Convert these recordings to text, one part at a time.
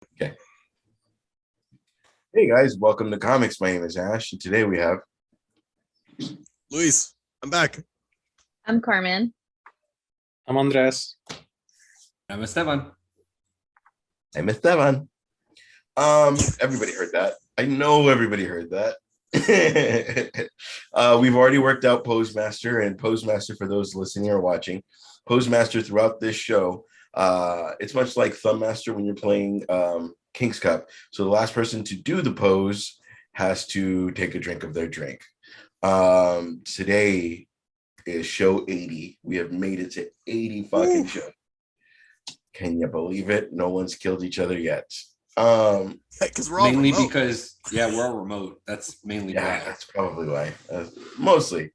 Okay. Hey guys, welcome to Comix. My name is Ash, and today we have Luis. I'm back. I'm Carmen. I'm Andres. I'm Esteban. I'm Esteban. Everybody heard that. I know everybody heard that. We've already worked out Postmaster, and Postmaster, for those listening or watching, Postmaster throughout this show, it's much like Thumbmaster when you're playing King's Cup. So the last person to do the pose has to take a drink of their drink. Today is show 80. We have made it to 80 fucking shows. Can you believe it? No one's killed each other yet. Because we're all Mainly remote. because we're all remote. That's mainly why. That's probably why. Mostly.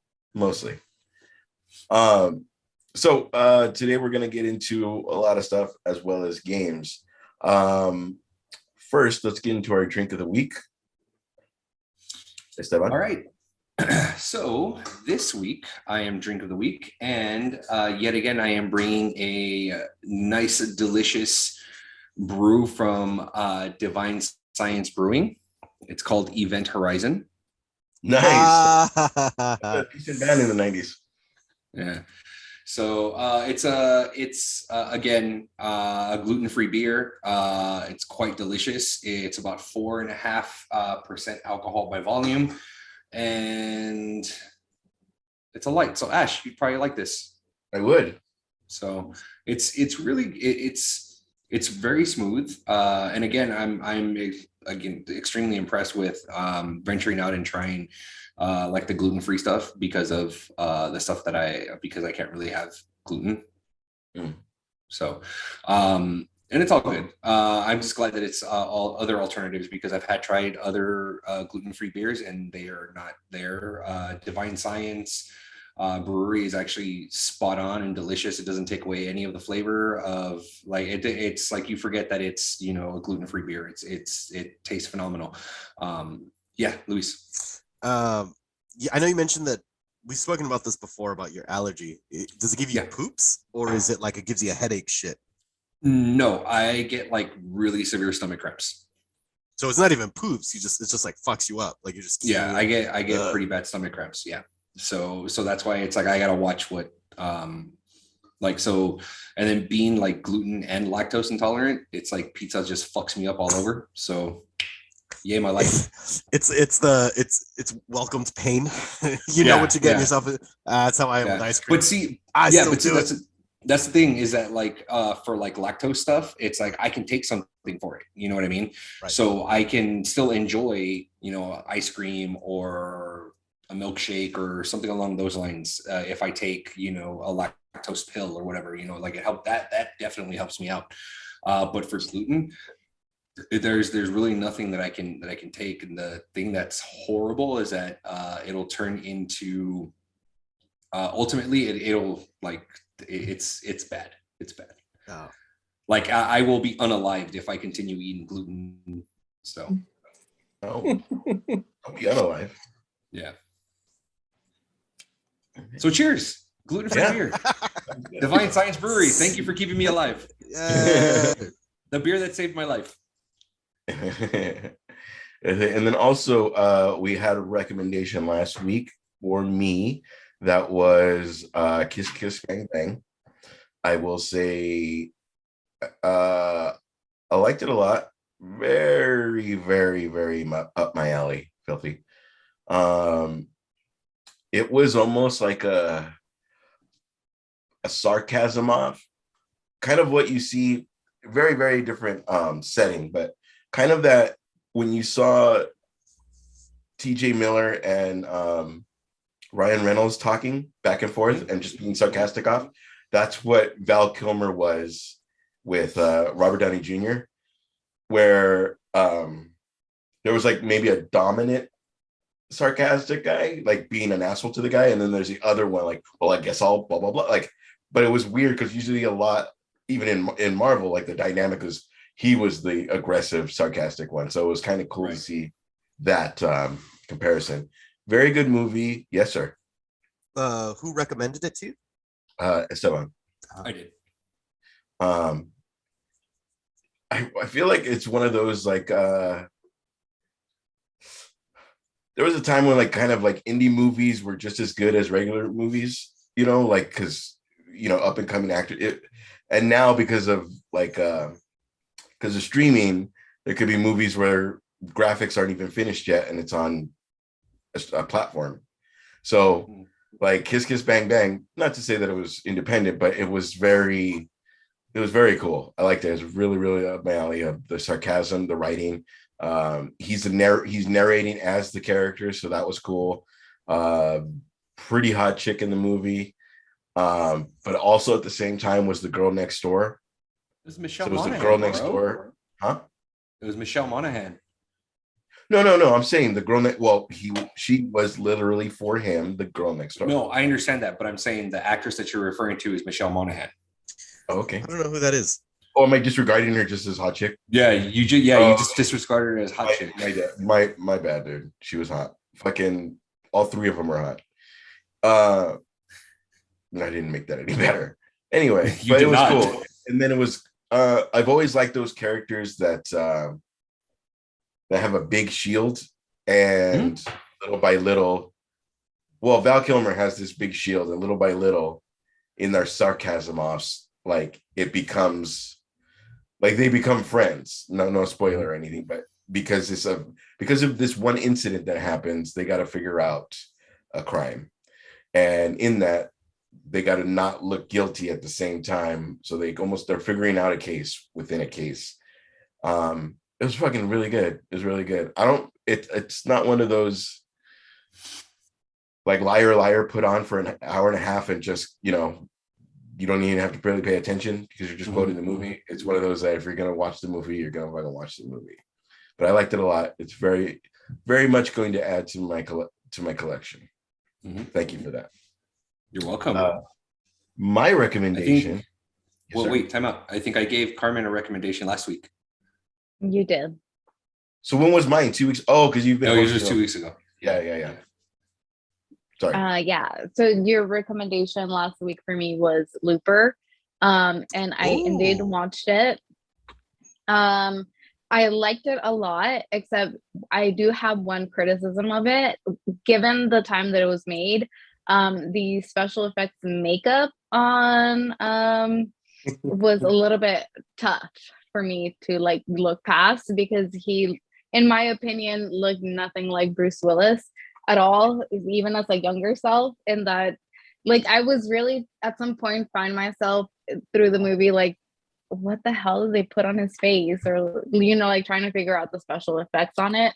So today we're gonna get into a lot of stuff as well as games. First, let's get into our drink of the week. Esteban. All right. So this week I am drink of the week, and yet again I am bringing a nice, delicious brew from Divine Science Brewing. It's called Event Horizon. Nice. Decent band in the 90s. Yeah. So it's again a gluten-free beer. It's quite delicious. It's about 4.5% alcohol by volume, and it's a light. So Ash, you'd probably like this. I would. So it's really it's very smooth. And again, I'm extremely impressed with venturing out and trying like the gluten-free stuff because of the stuff that because I can't really have gluten. So and it's all good. I'm just glad that it's all other alternatives, because I've tried other gluten-free beers and they are not there. Divine Science brewery is actually spot on and delicious. It doesn't take away any of the flavor of, like, it's like you forget that it's, a gluten-free beer. It tastes phenomenal. Luis. I know you mentioned that we've spoken about this before about your allergy. Does it give you poops, or is it like it gives you a headache shit? No, I get like really severe stomach cramps. So it's not even poops. It's just like fucks you up. Like you just I get pretty bad stomach cramps. Yeah. So that's why it's like I gotta watch what and then being like gluten and lactose intolerant, it's like pizza just fucks me up all over. So yay my life. It's welcomed pain. You know what you're getting yourself in. That's how I am with ice cream. But see, that's the thing, is that like for like lactose stuff, it's like I can take something for it. You know what I mean? Right. So I can still enjoy, ice cream or a milkshake or something along those lines. If I take, a lactose pill or whatever, like that definitely helps me out. But for gluten, there's really nothing that I can take. And the thing that's horrible is that it'll turn into ultimately it'll like it's bad. It's bad. Oh. Like I will be unalived if I continue eating gluten. So I'll be unalive. Yeah. So cheers, gluten-free beer. Divine Science Brewery, thank you for keeping me alive. The beer that saved my life. And then also we had a recommendation last week for me that was Kiss Kiss Bang Bang. I will say I liked it a lot. Very, very, very up my alley, Filthy. It was almost like a sarcasm of kind of what you see, very, very different setting, but kind of that when you saw TJ Miller and Ryan Reynolds talking back and forth and just being sarcastic off, that's what Val Kilmer was with Robert Downey Jr., where there was like maybe a dominant sarcastic guy, like being an asshole to the guy, and then there's the other one, like, well, I guess I'll blah blah blah. Like, but it was weird because usually a lot, even in Marvel, like the dynamic was he was the aggressive, sarcastic one. So it was kind of cool to see that comparison. Very good movie, yes, sir. Who recommended it to you? Esteban. I did. I I feel like it's one of those like there was a time when like kind of like indie movies were just as good as regular movies, you know, like because up and coming actor and now because of like because of streaming, there could be movies where graphics aren't even finished yet and it's on a platform. So like Kiss Kiss Bang Bang, not to say that it was independent, but it was very cool. I liked it. It was really, really up my alley of the sarcasm, the writing. He's narrating as the character, so that was cool. Pretty hot chick in the movie. But also at the same time was the girl next door. It was Michelle So it was Monaghan, the girl next bro. door. Huh? It was Michelle Monaghan. No. I'm saying the girl next. Well, she was literally for him, the girl next door. No, I understand that, but I'm saying the actress that you're referring to is Michelle Monaghan. Oh, okay. I don't know who that is. Oh, am I disregarding her just as hot chick? Yeah, you just disregarded her as hot chick. My bad, dude. She was hot. Fucking all three of them were hot. I didn't make that any better. Anyway, but it was cool. And then it was I've always liked those characters that have a big shield and little by little. Well, Val Kilmer has this big shield, and little by little, in their sarcasm offs, like it becomes like they become friends. No spoiler or anything, but because of this one incident that happens, they got to figure out a crime, and in that they got to not look guilty at the same time. So they're figuring out a case within a case. It was fucking really good. It was really good. It's not one of those like liar put on for an hour and a half and just, you don't even have to really pay attention because you're just quoting the movie. It's one of those that if you're going to watch the movie, you're going to fucking watch the movie. But I liked it a lot. It's very, very much going to add to my collection. Thank you for that. You're welcome. My recommendation. Wait, time out. I think I gave Carmen a recommendation last week. You did. So when was mine? 2 weeks? Oh, because you've been. No, it was just 2 weeks ago. Yeah. Sorry. Yeah. So your recommendation last week for me was Looper. And I indeed watched it. I liked it a lot, except I do have one criticism of it. Given the time that it was made, the special effects makeup on was a little bit tough for me to like look past, because he, in my opinion, looked nothing like Bruce Willis at all, even as a younger self. And that, like, I was really at some point find myself through the movie like, what the hell did they put on his face, or like trying to figure out the special effects on it.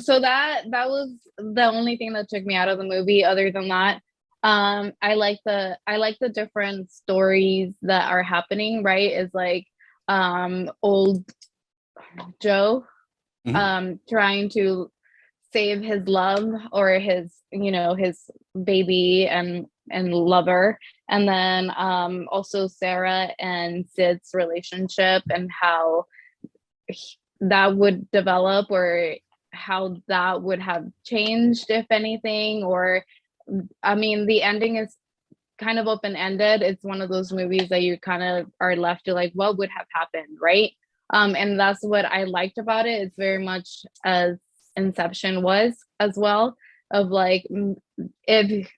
So that was the only thing that took me out of the movie. Other than that, I like the different stories that are happening, right? Is like old Joe trying to save his love, or his his baby and lover, and then also Sarah and Sid's relationship, and how that would develop, or how that would have changed, if anything. Or I mean, the ending is kind of open-ended. It's one of those movies that you kind of are left to like, what would have happened, right? And that's what I liked about it. It's very much as Inception was as well, of like, if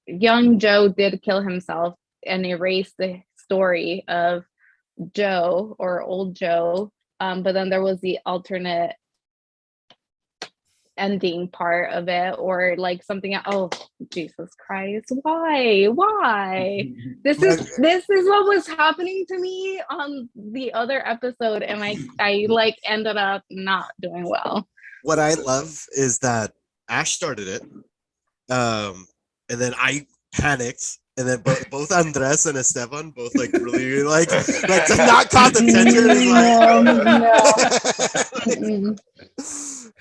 young Joe did kill himself and erase the story of Joe, or old Joe, but then there was the alternate ending part of it, or like something. Oh, Jesus Christ, why this is what was happening to me on the other episode, and I like ended up not doing well. What I love is that Ash started it, and then I panicked, and then both Andres and Esteban both like really like not caught the tension.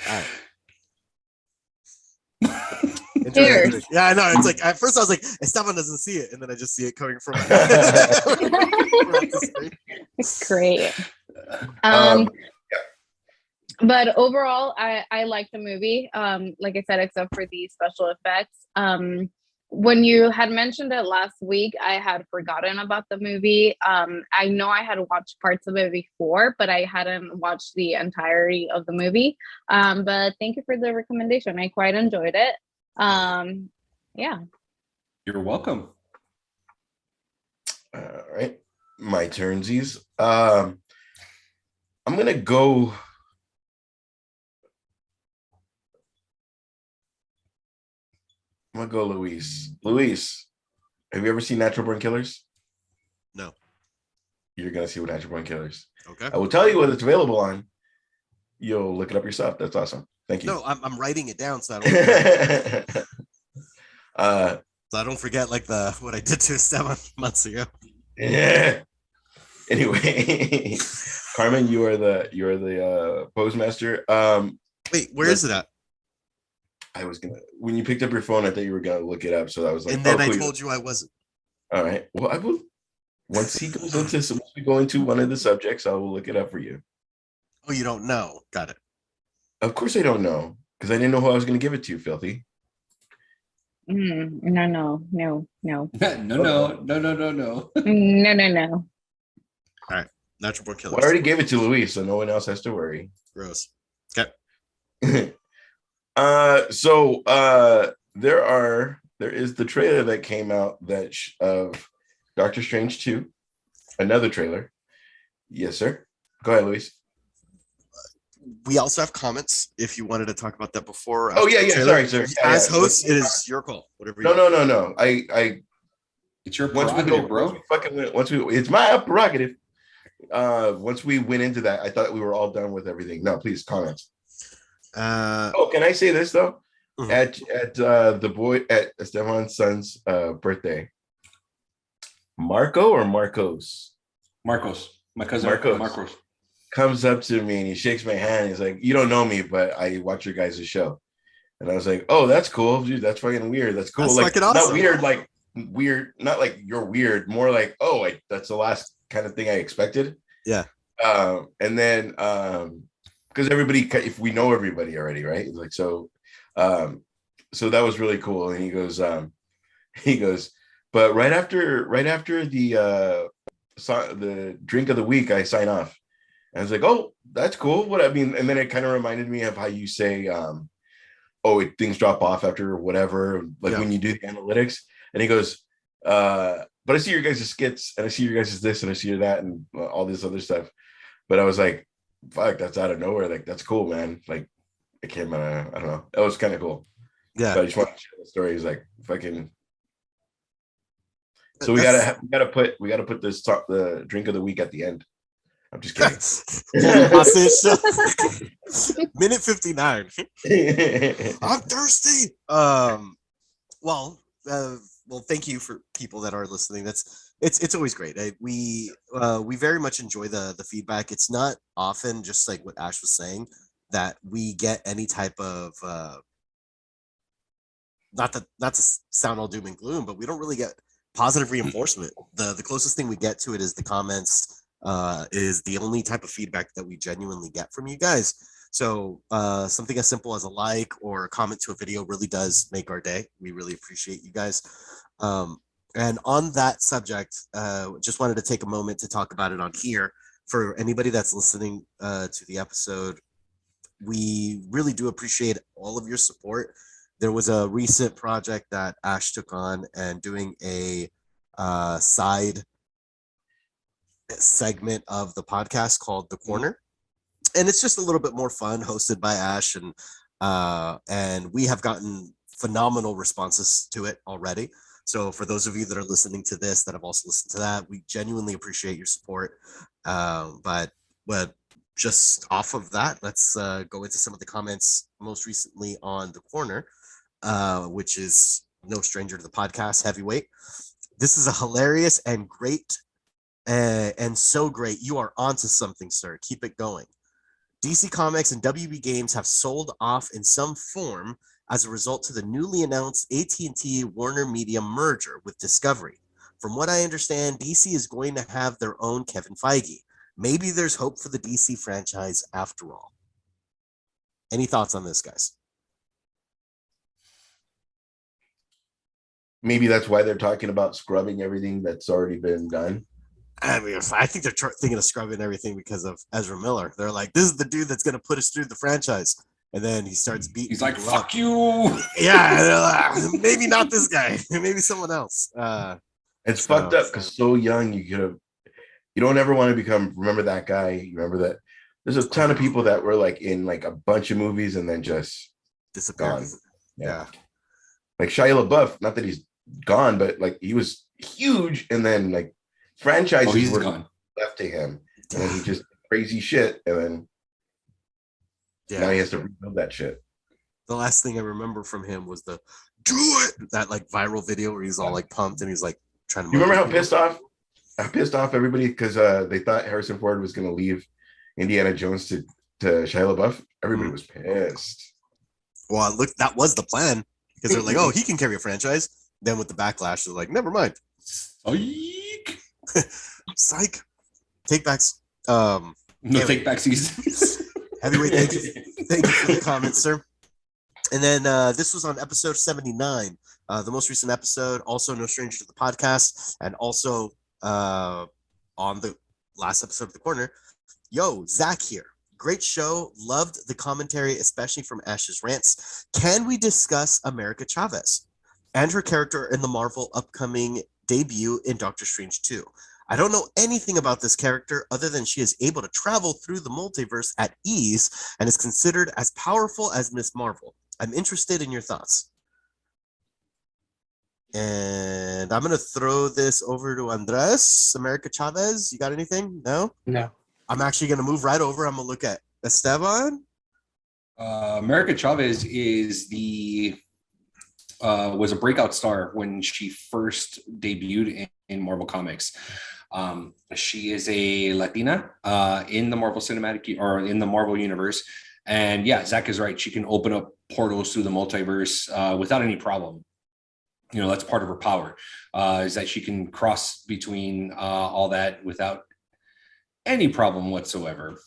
All right. Cheers. Yeah, I know. It's like at first I was like, Esteban doesn't see it, and then I just see it coming from. Great. But overall, I like the movie. Like I said, except for the special effects. when you had mentioned it last week, I had forgotten about the movie. I know I had watched parts of it before, but I hadn't watched the entirety of the movie. But thank you for the recommendation. I quite enjoyed it. Yeah. You're welcome. All right, my turnsies. I'm gonna go. Luis. Luis, have you ever seen Natural Born Killers? No. You're gonna see what Natural Born Killers. Okay. I will tell you what it's available on. You'll look it up yourself. That's awesome. Thank you. No, I'm writing it down so I don't forget. So I don't forget like what I did to 7 months ago. Yeah. Anyway, Carmen, you are the postmaster. Wait, where is it at? I was gonna, when you picked up your phone, I thought you were gonna look it up. So I was like, and then I cool. told you I wasn't. All right. Well, I will. Once we go into one of the subjects, I will look it up for you. Oh, you don't know? Got it. Of course, I don't know because I didn't know who I was going to give it to. Filthy. No. No. No. All right, Natural Born Killers. Well, I already gave it to Luis, so no one else has to worry. Gross. Okay. There is the trailer that came out of Doctor Strange 2, another trailer. Yes, sir. Go ahead, Luis. We also have comments if you wanted to talk about that before. Oh yeah. Sorry, sir. As host, it is your call. Whatever. No. It's your prerogative, bro. It's my prerogative. Once we went into that, I thought we were all done with everything. No, please comments. Can I say this though? Mm-hmm. At Esteban's son's birthday, Marco or Marcos? Marcos, my cousin Marcos comes up to me and he shakes my hand. He's like, "You don't know me, but I watch your guys' show." And I was like, "Oh, that's cool, dude. That's fucking weird. That's cool. That's awesome. Not weird, not like you're weird. More like, oh, that's the last kind of thing I expected." Yeah. And then because everybody, if we know everybody already, right? Like so that was really cool. And he goes, but right after the drink of the week, I sign off. And I was like, oh, that's cool. What I mean, and then it kind of reminded me of how you say, things drop off after whatever, when you do the analytics. And he goes, but I see your guys' skits, and I see your guys' this, and I see your that, and all this other stuff. But I was like, fuck, that's out of nowhere. Like, that's cool, man. Like, it came I don't know. That was kind of cool. Yeah. But I just want to share the story. He's like, fucking. So we gotta put the drink of the week at the end. I'm just kidding. Minute 59. I'm thirsty. Well, thank you for people that are listening. It's always great. We very much enjoy the feedback. It's not often, just like what Ash was saying, that we get any type of not to sound all doom and gloom, but we don't really get positive reinforcement. The closest thing we get to it is the comments. Is the only type of feedback that we genuinely get from you guys. So something as simple as a like or a comment to a video really does make our day. We really appreciate you guys. And on that subject, just wanted to take a moment to talk about it on here. For anybody that's listening to the episode, we really do appreciate all of your support. There was a recent project that Ash took on and doing a side segment of the podcast called The Corner, and it's just a little bit more fun, hosted by Ash, and we have gotten phenomenal responses to it already. So for those of you that are listening to this that have also listened to that, we genuinely appreciate your support. But just off of that, let's go into some of the comments most recently on The Corner, which is no stranger to the podcast, Heavyweight. This is a hilarious and great and so great. You are onto something, sir. Keep it going. DC Comics and WB Games have sold off in some form as a result to the newly announced AT&T Warner Media merger with Discovery. From what I understand, DC is going to have their own Kevin Feige. Maybe there's hope for the DC franchise after all. Any thoughts on this, guys? maybe that's why they're talking about scrubbing everything that's already been done. I mean, I think they're thinking of scrubbing everything because of Ezra Miller. They're like, this is the dude that's going to put us through the franchise. And then he starts beating. He's like, people "Fuck up. you." Yeah, maybe not this guy. Maybe someone else. It's fucked up because so young you could have. You don't ever want to remember that guy. You remember that there's a ton of people that were like in like a bunch of movies and then just disappeared. gone. Yeah. Like Shia LaBeouf, not that he's gone, but like he was huge, and then like franchises were gone. left to him, and then he just crazy shit, and then now he has to rebuild that shit. The last thing I remember from him was the "do it" that like viral video where he's all like pumped and he's like trying to. You remember how pissed off everybody because they thought Harrison Ford was going to leave Indiana Jones to Shia LaBeouf? Everybody was pissed. Well, look, that was the plan because they're like, "Oh, he can carry a franchise." Then with the backlash, they're like, "Never mind." Psych. Psych. Take backs. No take back seasons. Heavyweight, thank you for the comments, sir. And then this was on episode 79, the most recent episode, also no stranger to the podcast, and also on the last episode of The Corner. Yo, Zach here. Great show. Loved the commentary, especially from Ash's rants. Can we discuss America Chavez and her character in the Marvel upcoming debut in Doctor Strange 2? I don't know anything about this character other than she is able to travel through the multiverse at ease and is considered as powerful as Miss Marvel. I'm interested in your thoughts. And I'm going to throw this over to Andres. America Chavez, you got anything? No? No. I'm actually going to move right over. I'm going to look at Esteban. America Chavez is was a breakout star when she first debuted in Marvel Comics. She is a Latina in the Marvel Cinematic or in the Marvel Universe. And yeah, Zach is right. She can open up portals through the multiverse without any problem. You know, that's part of her power, is that she can cross between all that without any problem whatsoever.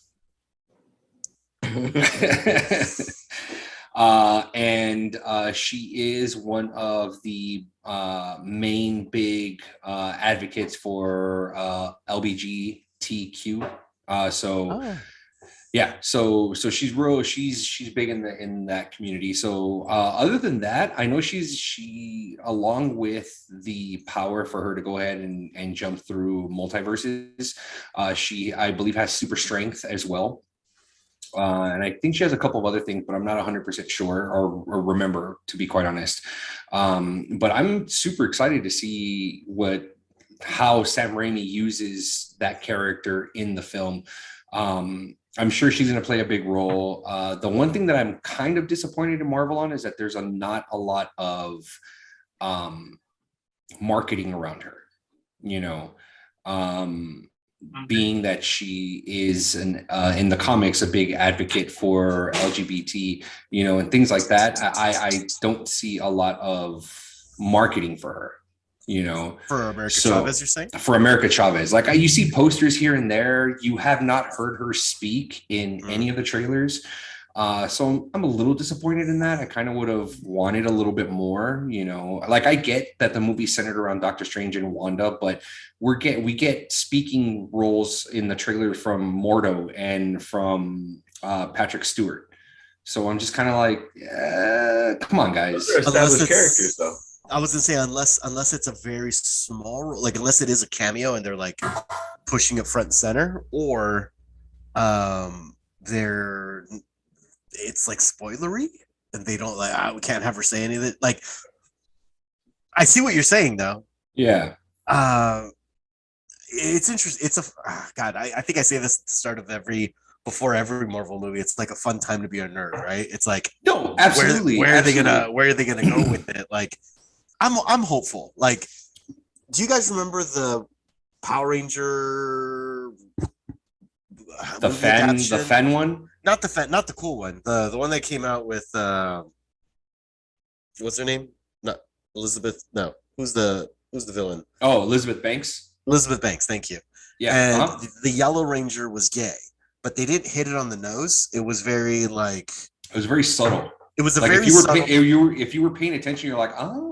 And she is one of the main big advocates for LGBTQ. Yeah, so she's big in that community. So other than that, I know she along with the power for her to go ahead and jump through multiverses, she I believe has super strength as well. And I think she has a couple of other things, but I'm not 100% sure or remember, to be quite honest. But I'm super excited to see how Sam Raimi uses that character in the film. I'm sure she's going to play a big role. The one thing that I'm kind of disappointed in Marvel on is that there's not a lot of marketing around her, you know, being that she is in the comics a big advocate for LGBT, you know, and things like that. I don't see a lot of marketing for her. You know, for America Chavez, you're saying? For America Chavez, like you see posters here and there. You have not heard her speak in any of the trailers. So I'm a little disappointed in that. I kind of would have wanted a little bit more, you know, like I get that the movie's centered around Doctor Strange and Wanda, but we get speaking roles in the trailer from Mordo and from Patrick Stewart. So I'm just kind of like, come on, guys. Established characters, though. I was gonna say unless it's a very small role, like unless it is a cameo and they're like pushing it front and center, or it's like spoilery and they don't like we can't have her say any of it. Like I see what you're saying though. Yeah. It's interesting. It's God. I think I say this at the start of before every Marvel movie. It's like a fun time to be a nerd, right? It's like no, absolutely. Where are they gonna go with it? Like. I'm hopeful. Like, do you guys remember the Power Ranger? The fan one? Not the cool one. The one that came out with what's her name? Not Elizabeth. No, who's the villain? Oh, Elizabeth Banks. Elizabeth Banks. Thank you. Yeah. And the Yellow Ranger was gay, but they didn't hit it on the nose. It was very like. It was very subtle. It was like very if you were subtle. if you were paying attention, you're like, oh.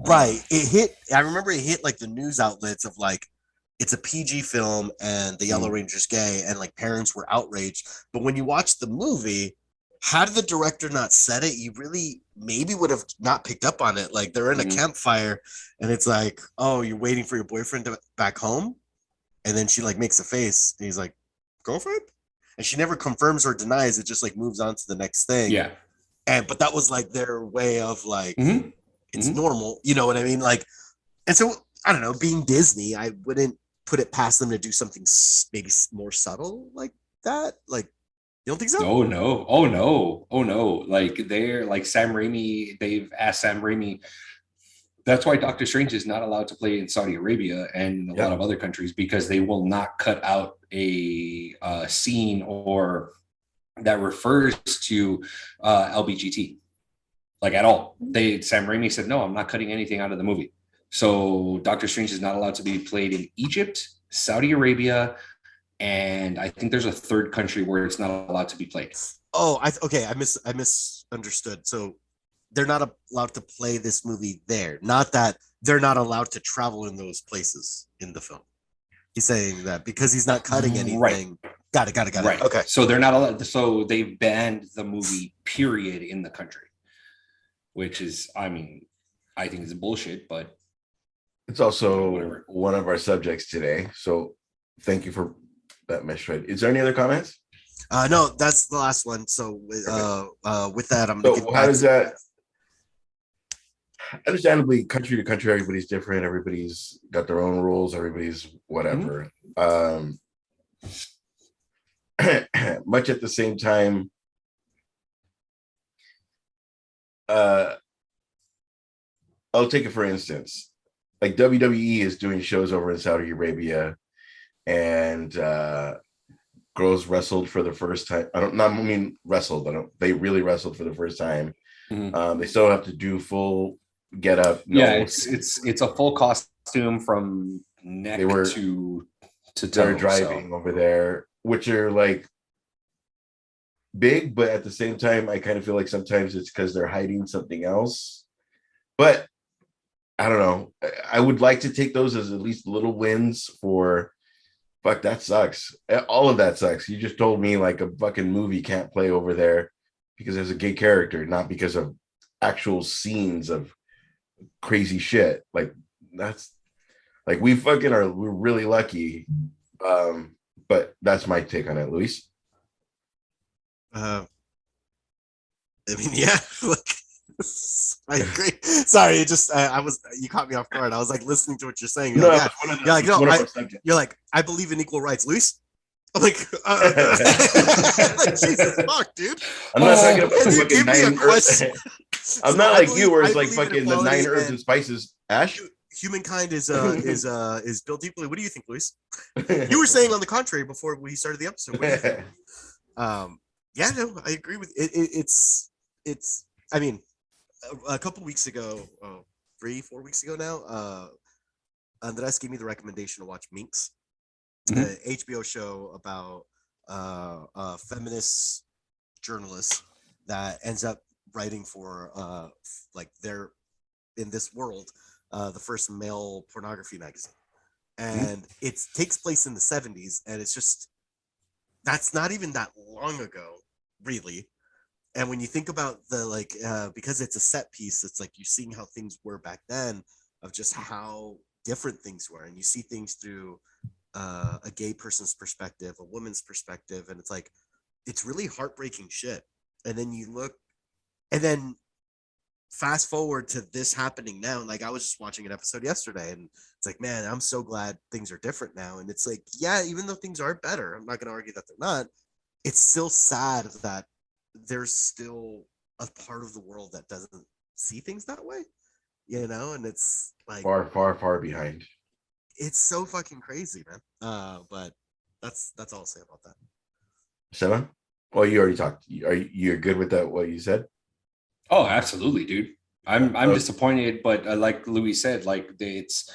Right. It hit. I remember it hit like the news outlets of like it's a PG film and the Yellow Ranger's gay and like parents were outraged. But when you watch the movie, had the director not said it, you really maybe would have not picked up on it. Like they're in a campfire and it's like, oh, you're waiting for your boyfriend to back home, and then she like makes a face and he's like, girlfriend, and she never confirms or denies. It just like moves on to the next thing. Yeah. And but that was like their way of like it's normal, you know what I mean? Like, and so I don't know, being Disney, I wouldn't put it past them to do something maybe more subtle like that. Like, you don't think so? Oh no. Oh no. Oh no. Like they're like Sam Raimi, they've asked Sam Raimi. That's why Doctor Strange is not allowed to play in Saudi Arabia and a lot of other countries, because they will not cut out a scene or that refers to LBGT, like at all. Sam Raimi said, no, I'm not cutting anything out of the movie. So Doctor Strange is not allowed to be played in Egypt, Saudi Arabia, and I think there's a third country where it's not allowed to be played. Oh, I misunderstood. So they're not allowed to play this movie there. Not that they're not allowed to travel in those places in the film. He's saying that because he's not cutting anything. Right. Got it. Right. Okay. So they're not allowed. So they've banned the movie, period, in the country, which is, I mean, I think it's bullshit, but it's also one of our subjects today. So thank you for that, Mesh. Is there any other comments? No, that's the last one. So with that, I'm gonna get how does that? Understandably, country to country, everybody's different. Everybody's got their own rules. Everybody's whatever. Much at the same time, I'll take it for instance. Like WWE is doing shows over in Saudi Arabia, and girls wrestled for the first time. They really wrestled for the first time. They still have to do full get up. It's a full costume from neck to they're driving over there, which are like big, but at the same time, I kind of feel like sometimes it's because they're hiding something else. But I don't know. I would like to take those as at least little wins for. Fuck, that sucks. All of that sucks. You just told me like a fucking movie can't play over there because there's a gay character, not because of actual scenes of crazy shit. Like that's like we're really lucky. But that's my take on it, Luis. I mean, yeah, I agree. Sorry, you caught me off guard. I was like listening to what you're saying. You're like, I believe in equal rights, Luis. I'm like, like Jesus fuck, dude. I'm not talking about fucking 9 Earths. I'm not like you, where it's like fucking the 9 Herbs and Spices. Ash, humankind is built deeply. What do you think, Luis? You were saying on the contrary before we started the episode. Yeah, no, I agree with it. It's. I mean, a couple weeks ago, 3-4 weeks ago now, Andres gave me the recommendation to watch Minx, the HBO show about a feminist journalist that ends up writing for like they're in this world, the first male pornography magazine, and it takes place in the 70s, and it's just that's not even that long ago, really. And when you think about the because it's a set piece, it's like you're seeing how things were back then, of just how different things were, and you see things through a gay person's perspective, a woman's perspective, and it's like it's really heartbreaking shit. And then you look, and then fast forward to this happening now, and like I was just watching an episode yesterday, and it's like, man, I'm so glad things are different now. And it's like, yeah, even though things are better, I'm not going to argue that they're not. It's still sad that there's still a part of the world that doesn't see things that way, you know, and it's like far behind. It's so fucking crazy, man. But that's all I'll say about that. Sema? Well, you already talked. You're good with that, what you said? Oh, absolutely, dude. I'm disappointed, but like Louis said, like it's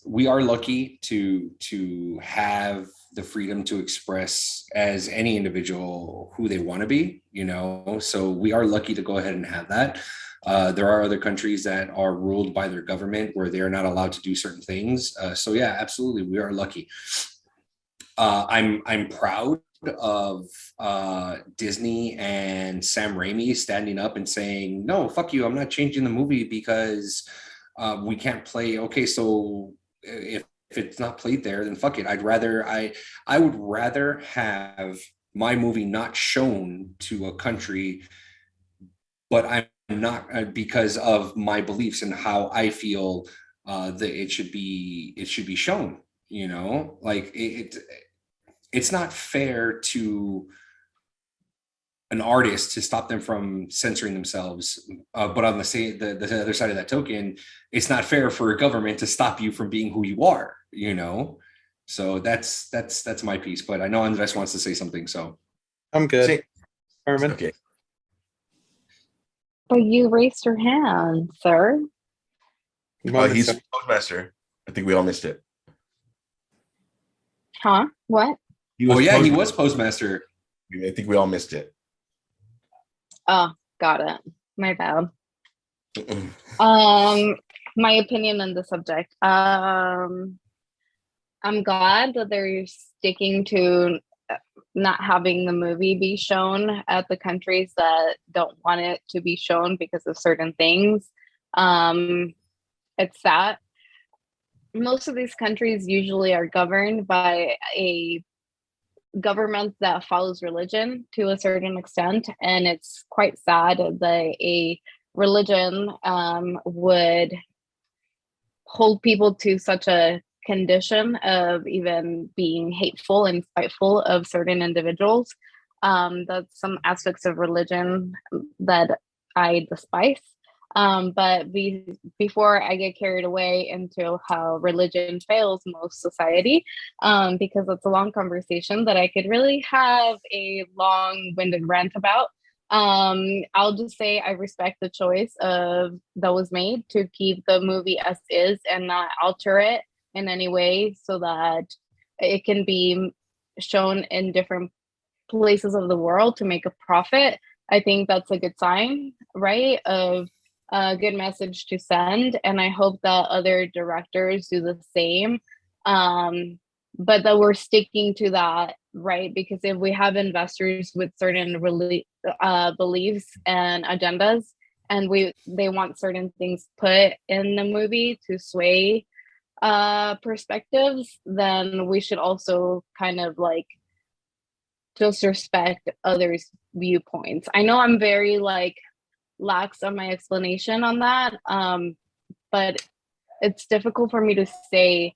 we are lucky to have the freedom to express as any individual who they want to be, you know, so we are lucky to go ahead and have that. There are other countries that are ruled by their government where they are not allowed to do certain things. So yeah, absolutely, we are lucky. I'm proud of Disney and Sam Raimi standing up and saying, no, fuck you, I'm not changing the movie because we can't play. Okay, so if it's not played there, then fuck it. I would rather have my movie not shown to a country, but I'm not because of my beliefs and how I feel that it should be shown. You know, like it's not fair to an artist to stop them from censoring themselves. But on the other side of that token, it's not fair for a government to stop you from being who you are, you know? So that's my piece, but I know Andres wants to say something. So I'm good. See, Herman. okay. But you raised your hand, sir. He's postmaster. I think we all missed it. Huh? What? He was he was postmaster. I think we all missed it. Oh, got it. My bad. My opinion on the subject. I'm glad that they're sticking to not having the movie be shown at the countries that don't want it to be shown because of certain things. It's sad. Most of these countries usually are governed by a government that follows religion to a certain extent, and it's quite sad that a religion would hold people to such a condition of even being hateful and spiteful of certain individuals. That's some aspects of religion that I despise. But before I get carried away into how religion fails most society, because it's a long conversation that I could really have a long-winded rant about. I'll just say I respect the choice that was made to keep the movie as is and not alter it in any way so that it can be shown in different places of the world to make a profit. I think that's a good sign, right? Of a good message to send, and I hope that other directors do the same. But that we're sticking to that, right? Because if we have investors with certain beliefs and agendas, and they want certain things put in the movie to sway perspectives, then we should also kind of like just respect others' viewpoints. I know I'm very like lax on my explanation on that, but it's difficult for me to say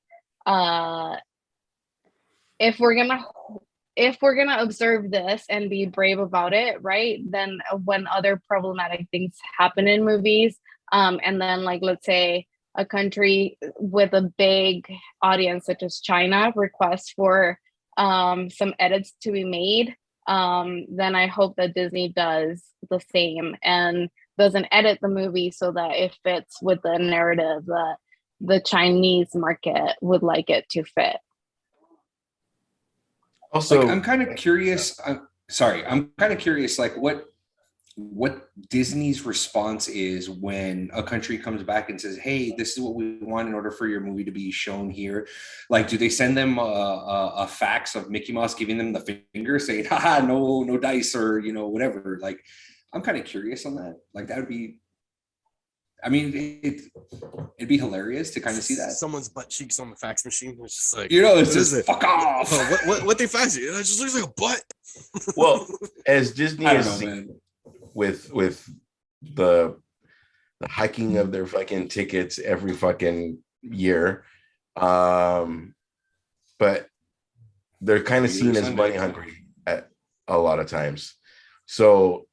if we're gonna observe this and be brave about it, right? Then when other problematic things happen in movies, and then like let's say a country with a big audience such as China requests for some edits to be made, then I hope that Disney does the same and doesn't edit the movie so that it fits with the narrative that the Chinese market would like it to fit. Also, like, I'm kind of curious. I'm kind of curious, like what Disney's response is when a country comes back and says, hey, this is what we want in order for your movie to be shown here. Like, do they send them a fax of Mickey Mouse giving them the finger saying, haha, no dice, or, you know, whatever? Like, I'm kind of curious on that. Like, that would be, I mean, it'd be hilarious to kind of see that. Someone's butt cheeks on the fax machine. It's just like, you know, it's just fuck off. Oh, what they fax you? It just looks like a butt. well, as Disney is with the hiking of their fucking tickets every fucking year, but they're kind of seen as money hungry at a lot of times. So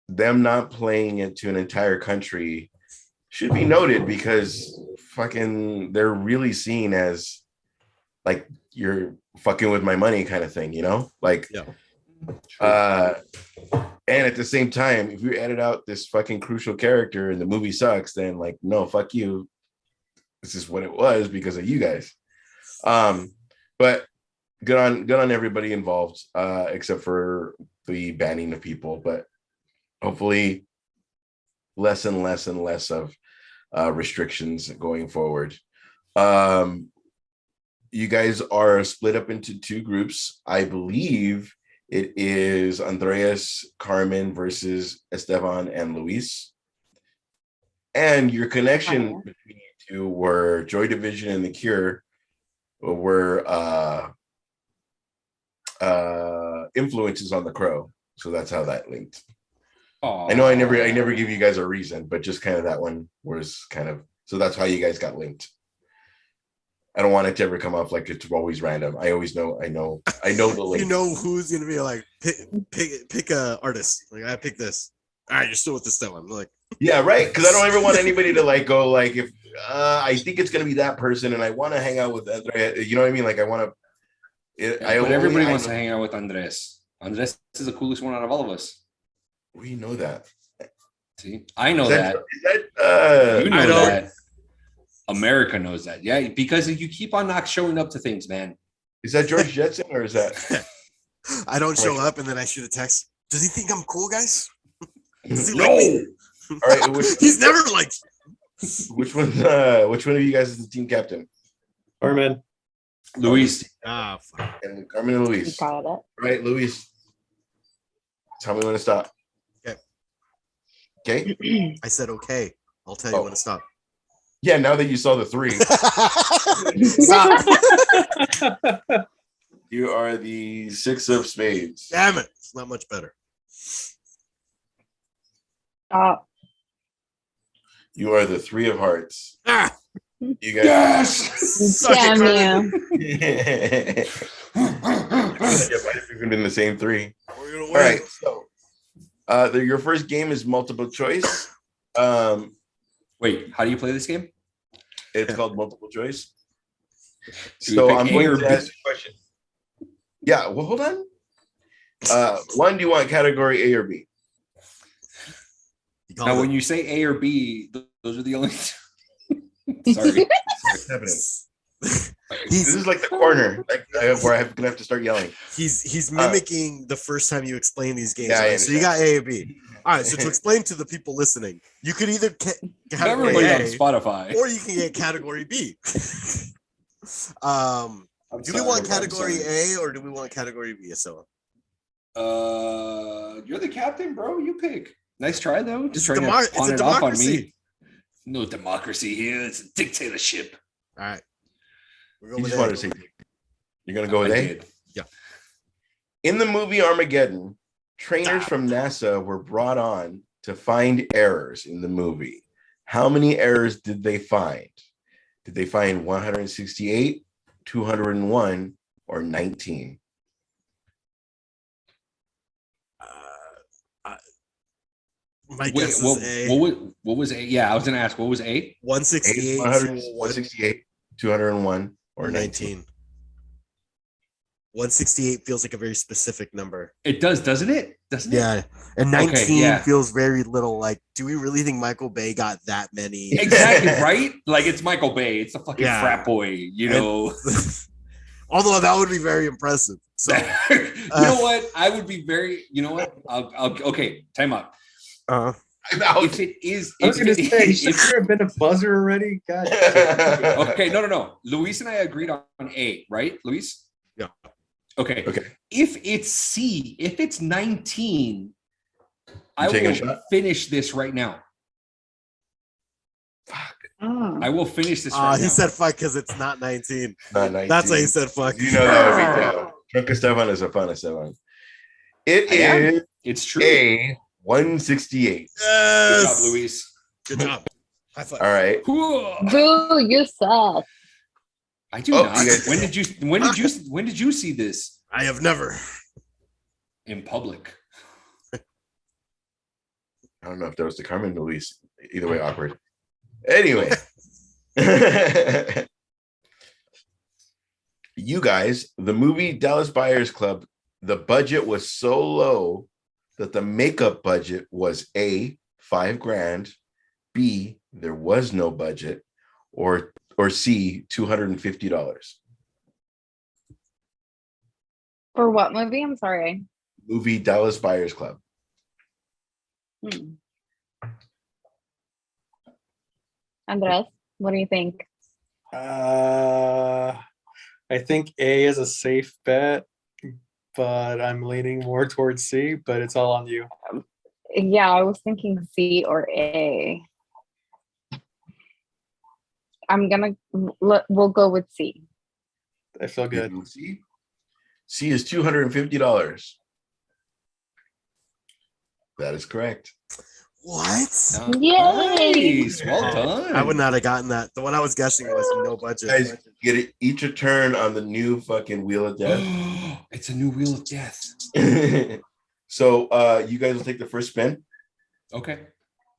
them not playing it to an entire country should be noted, because fucking they're really seen as like, you're fucking with my money kind of thing, you know? Like, yeah. And at the same time, if you edit out this fucking crucial character and the movie sucks, then like, no, fuck you. This is what it was because of you guys. But good on everybody involved, except for the banning of people. But hopefully less and less and less of restrictions going forward. You guys are split up into two groups. I believe it is Andreas, Carmen versus Esteban and Luis. And your connection between you two were Joy Division and The Cure were influences on The Crow. So that's how that linked. Aww. I know I never give you guys a reason, but just kind of that one was kind of, so that's how you guys got linked. I don't want it to ever come off like it's always random. I always know the link. You know who's gonna be like pick a artist. Like I pick this. All right, you're still with this one. I'm like, yeah, right. Because I don't ever want anybody to like go like if I think it's gonna be that person and I want to hang out with Andrea. You know what I mean? Like I want to. But everybody wants to hang out with Andres. Andres is the coolest one out of all of us. We know that. See, I know that. You know that. America knows that. Yeah, because you keep on not showing up to things, man. Is that George Jetson or is that? I don't show up and then I shoot a text. Does he think I'm cool, guys? Does he no. like me? All right. He's never liked. Which one of you guys is the team captain? Carmen. Luis. Ah, fuck. And Carmen and Luis. Got it. All right, Luis. Tell me when to stop. Okay. Okay. I said okay. I'll tell you when to stop. Yeah, now that you saw the three. Stop. You are the 6 of spades. Damn it. It's not much better. Stop. You are the 3 of hearts. Ah. You guys. Yes. Damn you. Yeah, might have even been the same 3. We're gonna win. All right. So your first game is multiple choice. Wait, how do you play this game? It's called multiple choice. Do So we pick I'm A going or to B? ask you a question. Yeah, well, hold on. One, do you want category A or B? Now, when you say A or B, those are the only. Sorry. What's happening? This is like the corner where I'm gonna have to start yelling. He's mimicking the first time you explain these games. Yeah, Right? So you got A or B. All right. So to explain to the people listening, you could either category Everybody on A Spotify. or you can get category B. Do we want category A or do we want category B? So, you're the captain, bro. You pick. Nice try though. Just It's trying a to pawn it off on me. democracy. No democracy here. It's a dictatorship. all right. We're You going just with wanted A. to say you're gonna go with I A. did. In the movie Armageddon, trainers from NASA were brought on to find errors in the movie. How many errors did they find? Did they find 168, 201, or 19? My guess is A. What was A? Yeah, I was gonna ask. What was A? 168, 168, 201, or 19. 19. 168 feels like a very specific number. It does, doesn't it? Doesn't it? Yeah. And 19 Okay, yeah. feels very little. Like, do we really think Michael Bay got that many? Exactly, right? Like it's Michael Bay. It's a fucking Yeah. frat boy, you know. Although that would be very impressive. So, You know what? I would be very. You know what? I'll okay. Time out. I'm out. If it is, I was if going to it- say, if- should there have been a buzzer already? God. okay, no. Luis and I agreed on A, right, Luis? Yeah. Okay. Okay. If it's C, if it's 19, I taking a will shot? finish this right now. I will finish this right he now. said fuck because it's not 19. Not 19. That's why he said fuck. You know that would be down. Drunk Esteban is a fun Esteban. It I am. is It's true. A 168. Good job, Yes. Luis. Good job. High five. All right. Boo, you suck. I do Oh, not. you guys- When did you see this I have never. in public? I don't know if that was the Carmen or Luis. Either way, awkward. Anyway. You guys, the movie Dallas Buyers Club, the budget was so low that the makeup budget was A, $5,000, B, there was no budget, or C, $250. For what movie? I'm sorry. Movie Dallas Buyers Club. Andres, what do you think? I think A is a safe bet, but I'm leaning more towards C, but it's all on you. Yeah, I was thinking C or A. We'll go with C. I feel good. C is $250. That is correct. What? Yay! Nice. Well done. I would not have gotten that. The one I was guessing was no budget. Guys, get it each a turn on the new fucking Wheel of Death. It's a new Wheel of Death. So you guys will take the first spin. Okay.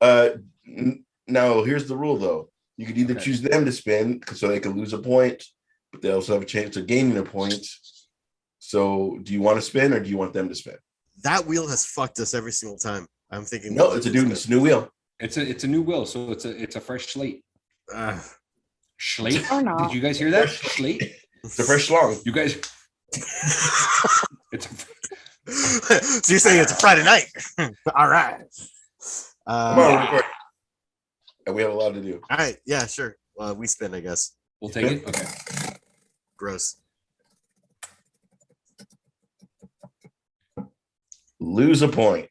Now here's the rule though. You could either choose them to spin so they can lose a point, but they also have a chance of gaining a point. So do you want to spin or do you want them to spin? That wheel has fucked us every single time. I'm thinking No, it's a new wheel. It's a new wheel, so it's a fresh slate. Slate? Or not. Did you guys hear that? Slate? It's a fresh slong. You guys it's So you're saying it's a Friday night? All right. Come on, record. And we have a lot to do. All right. Yeah, sure. We spin, I guess. we'll take it. Okay. Gross. Lose a point.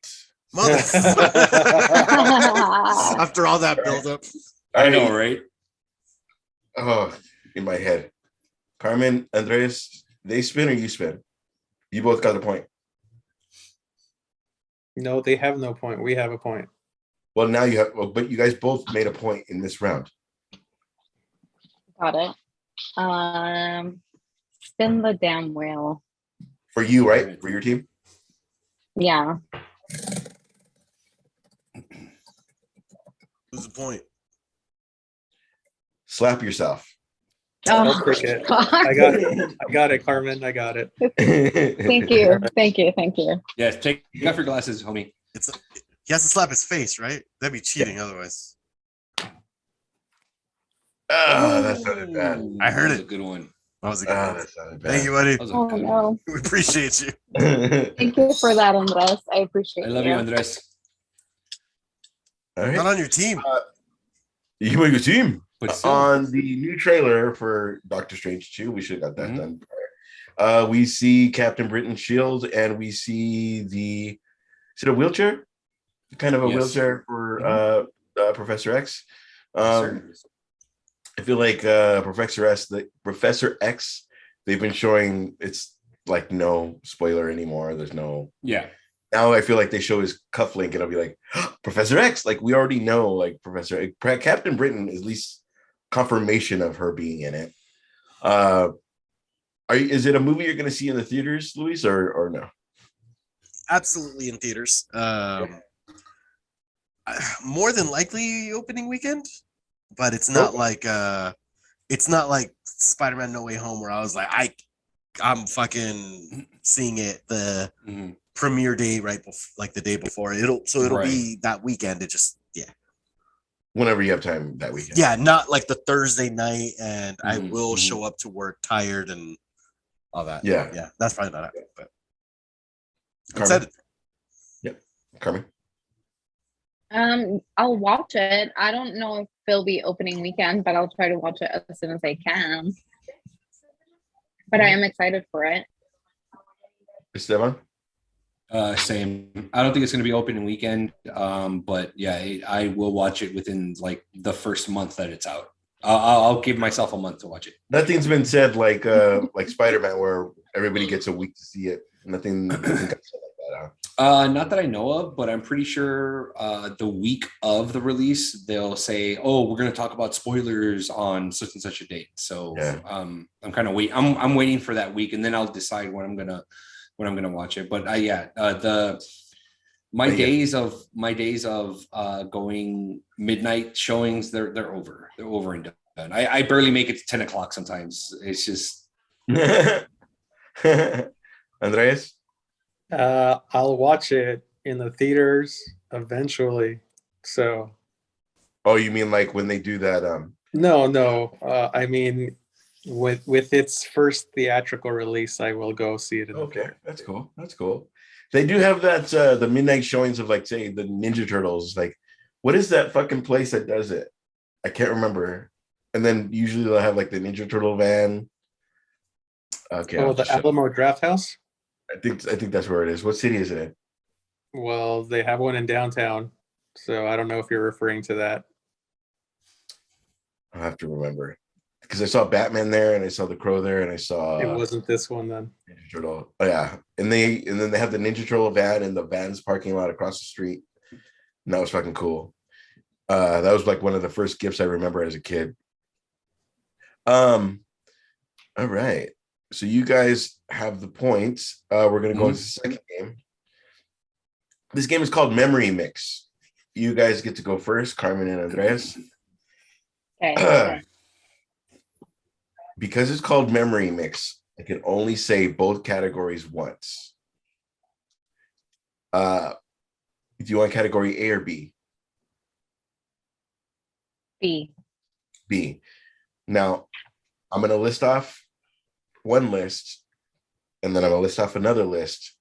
After all that buildup. I know, right? Oh, in my head. Carmen, Andres, they spin or you spin? You both got a point. No, they have no point. We have a point. Well, now you have, but you guys both made a point in this round. Got it. Spin the damn wheel. For you, right? For your team? Yeah. Who's the point? Slap yourself. I'll take it. God. I got it, Carmen. I got it. Thank you. Thank you. Thank you. Yes, take off your glasses, homie. He has to slap his face, right? That'd be cheating otherwise. Oh, that sounded bad. I heard That was it. a good one. That was a good Oh, one. that sounded bad. Thank you, buddy. That was a Oh good one. no. We appreciate you. Thank you for that, Andres. I appreciate I love you, Andres. All right. Not on your team. You can make a team. But still, On the new trailer for Doctor Strange 2, we should have got that Mhm. done prior. We see Captain Britain's shield, and we see is it a wheelchair? Kind of a Yes. wheelchair for Professor X. yes, sir. I feel like Professor X, they've been showing it's like no spoiler anymore. There's no Yeah. now I feel like they show his cufflink and I'll be like, Professor X, like we already know, like Captain Britain is at least confirmation of her being in it. Is it a movie you're going to see in the theaters, Luis, or no? Absolutely in theaters. More than likely opening weekend, but it's not like Spider-Man No Way Home where I was like, I'm fucking seeing it the Mhm. premiere day right before, like the day before. It'll Right. be that weekend. It just Whenever you have time that weekend. yeah, not like the Thursday night, and I Mhm, will mhm. show up to work tired and all that. Yeah. That's probably not happening, but I'm Carmen? excited. Carmen? I'll watch it. I don't know if it'll be opening weekend, but I'll try to watch it as soon as I can. But I am excited for it. Esteban? Same. I don't think it's going to be opening weekend, but yeah, I will watch it within like the first month that it's out. I'll give myself a month to watch it. Nothing's been said like Spider-Man where everybody gets a week to see it. Nothing got said like that, huh? Not that I know of, but I'm pretty sure the week of the release they'll say, "Oh, we're going to talk about spoilers on such and such a date." So Yeah. I'm kind of I'm waiting for that week, and then I'll decide when I'm gonna watch it. But my days of going midnight showings they're over. They're over and done. I barely make it to 10 o'clock sometimes. It's just Andreas? I'll watch it in the theaters eventually. So Oh, you mean like when they do that? no. I mean, with its first theatrical release, I will go see it. In the Okay, theater. that's cool. That's cool. They do have that the midnight showings of like say the Ninja Turtles. Like, what is that fucking place that does it? I can't remember. And then usually they'll have like the Ninja Turtle van. Okay. Oh, I'll the just show- Alamo Draft House. I think that's where it is. What city is it in? Well, they have one in downtown, so I don't know if you're referring to that. I'll have to remember. Because I saw Batman there and I saw the Crow there and I saw It wasn't this one then. Ninja Turtle. Oh yeah. And then they have the Ninja Turtle van in the van's parking lot across the street. And that was fucking cool. That was like one of the first gifts I remember as a kid. All right. So you guys have the points. We're gonna go into the second game. This game is called Memory Mix. You guys get to go first, Carmen and Andres. Okay. Because it's called Memory Mix, I can only say both categories once. Do you want category A or B? B. B. Now, I'm going to list off one list, and then I'm going to list off another list,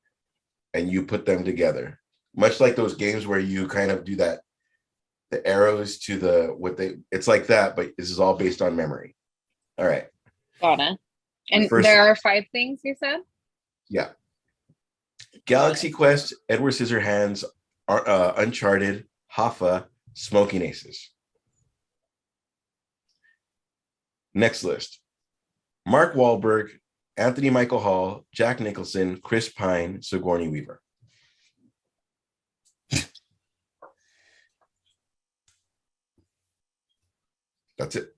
and you put them together. Much like those games where you kind of do that, the arrows to it's like that, but this is all based on memory. All right. Got it. And First- there are 5 things you said? Yeah. Galaxy Quest, Edward Scissorhands, Uncharted, Hoffa, Smoking Aces. Next list. Mark Wahlberg, Anthony Michael Hall, Jack Nicholson, Chris Pine, Sigourney Weaver. That's it.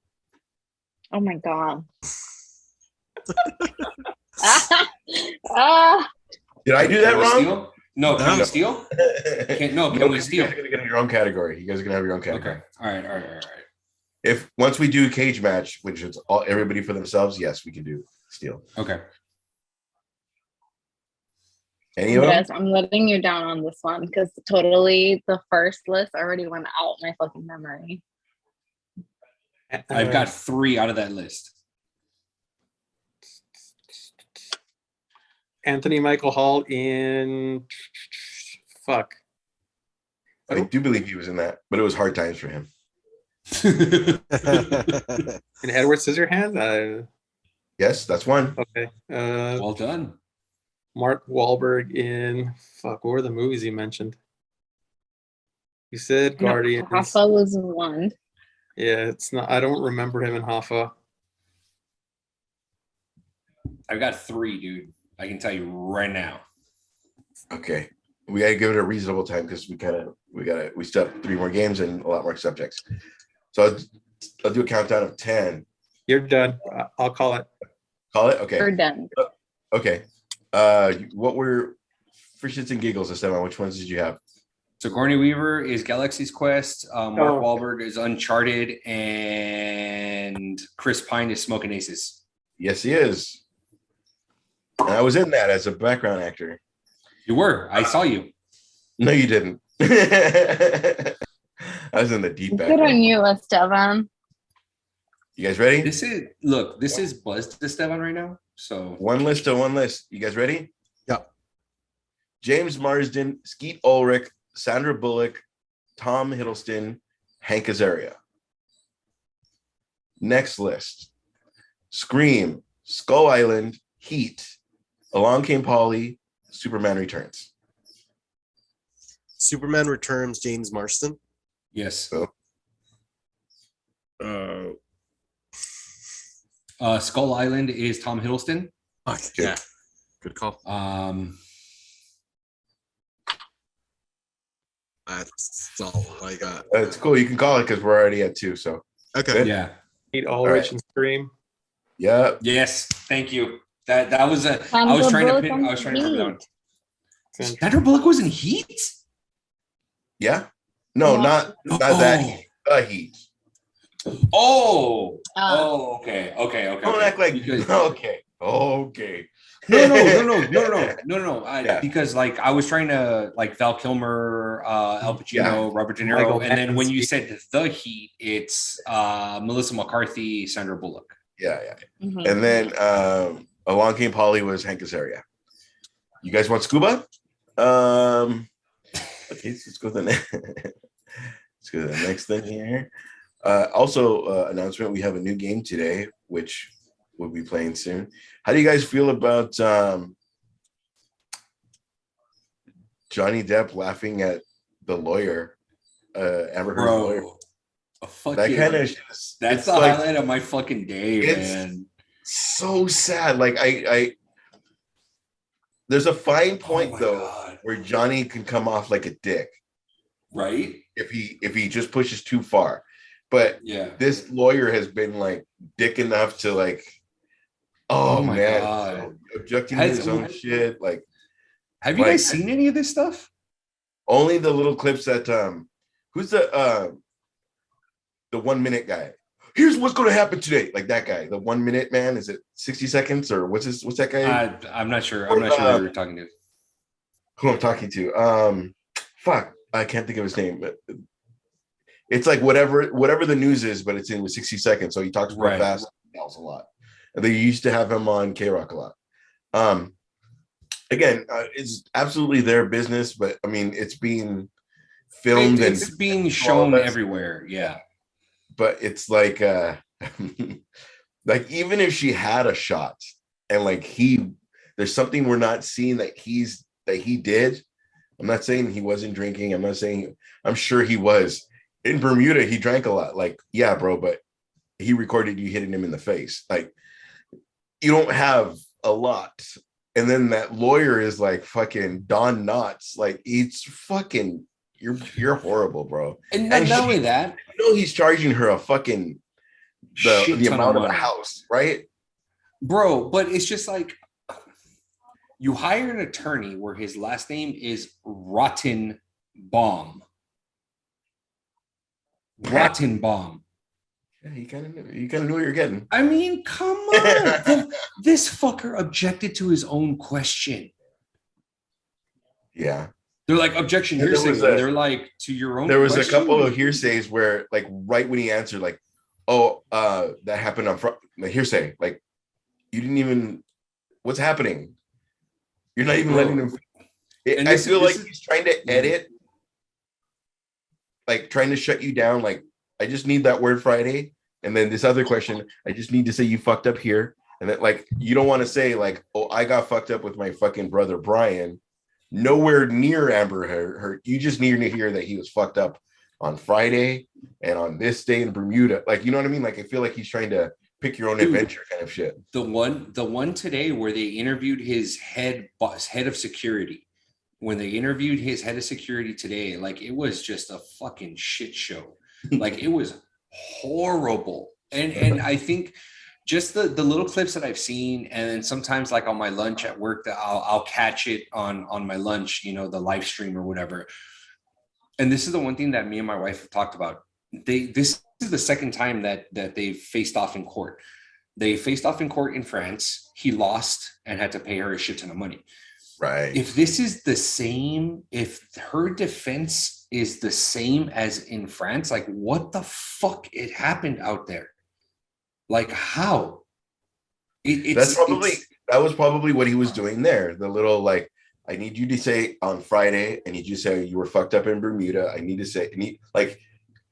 Oh my god. Did I do that Can we wrong? steal? No, can we steal? Can we steal? You guys are gonna get your own category. You guys are gonna have your own category. Okay. All right. If once we do cage match, which is everybody for themselves, yes, we can do steal. Okay. Any of them? Yes, I'm letting you down on this one because totally the first list already went out my fucking memory. I've got 3 out of that list. Anthony Michael Hall in fuck. I do believe he was in that, but it was hard times for him. In Edward Scissorhands? Yes, that's one. Okay. Well done. Mark Wahlberg in fuck. What were the movies you mentioned? You said Guardians. Hoffa was one. Yeah, it's not. I don't remember him in Hoffa. I've got 3, dude. I can tell you right now. Okay. We gotta give it a reasonable time because we still have 3 more games and a lot more subjects. So I'll do a countdown of 10. You're done. I'll call it. Call it? Okay. We're done. Okay. What were for shits and giggles, Esteban? Which ones did you have? Sigourney Weaver is Galaxy's Quest. Mark Wahlberg is Uncharted, and Chris Pine is Smoking Aces. Yes, he is. And I was in that as a background actor. You were. I saw you. No, you didn't. I was in the deep Good background. on you, Esteban. You guys ready? This is buzzed to Esteban right now. So One list to one list. You guys ready? Yep. James Marsden, Skeet Ulrich, Sandra Bullock, Tom Hiddleston, Hank Azaria. Next list. Scream, Skull Island, Heat, Along Came Polly, Superman Returns. Superman Returns, James Marsden. yes. Skull Island is Tom Hiddleston. Fuck, yeah. Good call. That's all I got. It's cool. You can call it because we're already at 2. So, Okay. Yeah. Eat Ulrich right. and Scream. yeah. Yes. Thank you. That was a. I Sandra was trying to Bullock pin. on I was trying to put that one. Sandra- Sandra Bullock was in Heat. Yeah. No, Yeah. not that Heat. The Heat. Oh. Uh, Oh. Okay. Don't act like Because- okay. No. Yeah. Because like I was trying to like Val Kilmer, Al Pacino, Robert De Niro, Michael and then when you Madsen. said The Heat, it's Melissa McCarthy, Sandra Bullock. Yeah. mhm. And then Along Came Polly was Hank Azaria. You guys want scuba? Okay, let's go to the next. Let's go to the next thing here. Also, announcement: we have a new game today, which we'll be playing soon. How do you guys feel about Johnny Depp laughing at the lawyer, Amber Heard's lawyer? Bro, That kind of that's the highlight of my fucking day, man. So sad. Like I there's a fine point though God. where Johnny can come off like a dick, right? If he just pushes too far. But yeah, this lawyer has been like dick enough to like, oh my man, God. objecting to his own shit. Like, have you guys seen any of this stuff? Only the little clips that who's the 1 minute guy? Here's what's going to happen today. Like that guy, the 1 minute man. Is it 60 seconds or what's that guy? I'm not sure. I'm not sure who you're talking to. Who I'm talking to. Fuck, I can't think of his name, but it's like whatever the news is, but it's in 60 seconds. So he talks real fast, yells a lot. And they used to have him on K-Rock a lot. Again, it's absolutely their business, but I mean, it's being filmed it's being shown everywhere. Yeah. But it's like like even if she had a shot and like there's something we're not seeing that he did. I'm not saying he wasn't drinking. I'm sure he was. In Bermuda, he drank a lot. Like, yeah, bro, but he recorded you hitting him in the face. Like, you don't have a lot. And then that lawyer is like fucking Don Knotts. Like, it's fucking, you're horrible, bro. And not only that, he's charging her a fucking the amount of a house, right? Bro, but it's just like you hire an attorney where his last name is Rottenbaum. Rottenbaum. Yeah, you kind of knew what you're getting. I mean, come on. This fucker objected to his own question. Yeah. They're like, objection, hearsay. They're like, to your own. There was a couple of hearsays where, like, right when he answered, like, oh, that happened on Friday. Hearsay. Like, you didn't even, what's happening? You're not even letting him. I feel like he's trying to edit, like, trying to shut you down. Like, I just need that word Friday. And then this other question, I just need to say you fucked up here. And then, like, you don't want to say, like, oh, I got fucked up with my fucking brother, Brian. Nowhere near Amber Heard. You just need to hear that he was fucked up on Friday and on this day in Bermuda. Like, you know what I mean? Like, I feel like he's trying to pick your own adventure kind of shit. The one today where they interviewed his head of security. When they interviewed his head of security today, like, it was just a fucking shit show. Like, it was horrible. And I think just the little clips that I've seen, and then sometimes like on my lunch at work that I'll catch it on my lunch, you know, the live stream or whatever. And this is the one thing that me and my wife have talked about. This is the second time that they've faced off in court. They faced off in court in France. He lost and had to pay her a shit ton of money. Right. If this is the same, if her defense is the same as in France, like, what the fuck it happened out there? Like, how? That was probably what he was doing there. The little, like, I need you to say on Friday, I need you to say you were fucked up in Bermuda. I need to say, like,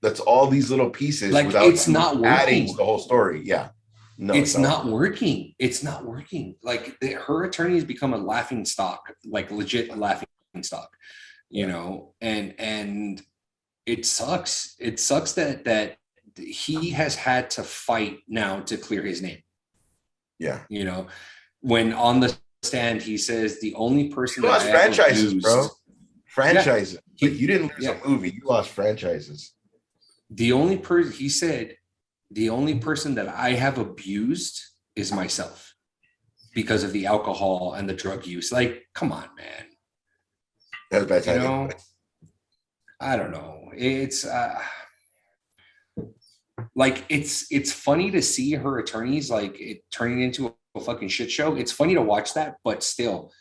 that's all these little pieces. Like, without it's not adding working. The whole story. Yeah. No, it's not working. It's not working. Like, her attorney has become a laughing stock, like legit a laughing stock, you know, and it sucks. It sucks that he has had to fight now to clear his name. Yeah. You know, when on the stand, he says the only person you lost franchises, bro. Franchises. Yeah. Like, you didn't lose a movie, you lost franchises. The only person, he said, the only person that I have abused is myself because of the alcohol and the drug use. Like, come on, man. That's bad timing. You know, I don't know. It's like, it's funny to see her attorneys like it turning into a fucking shit show. It's funny to watch that, but still,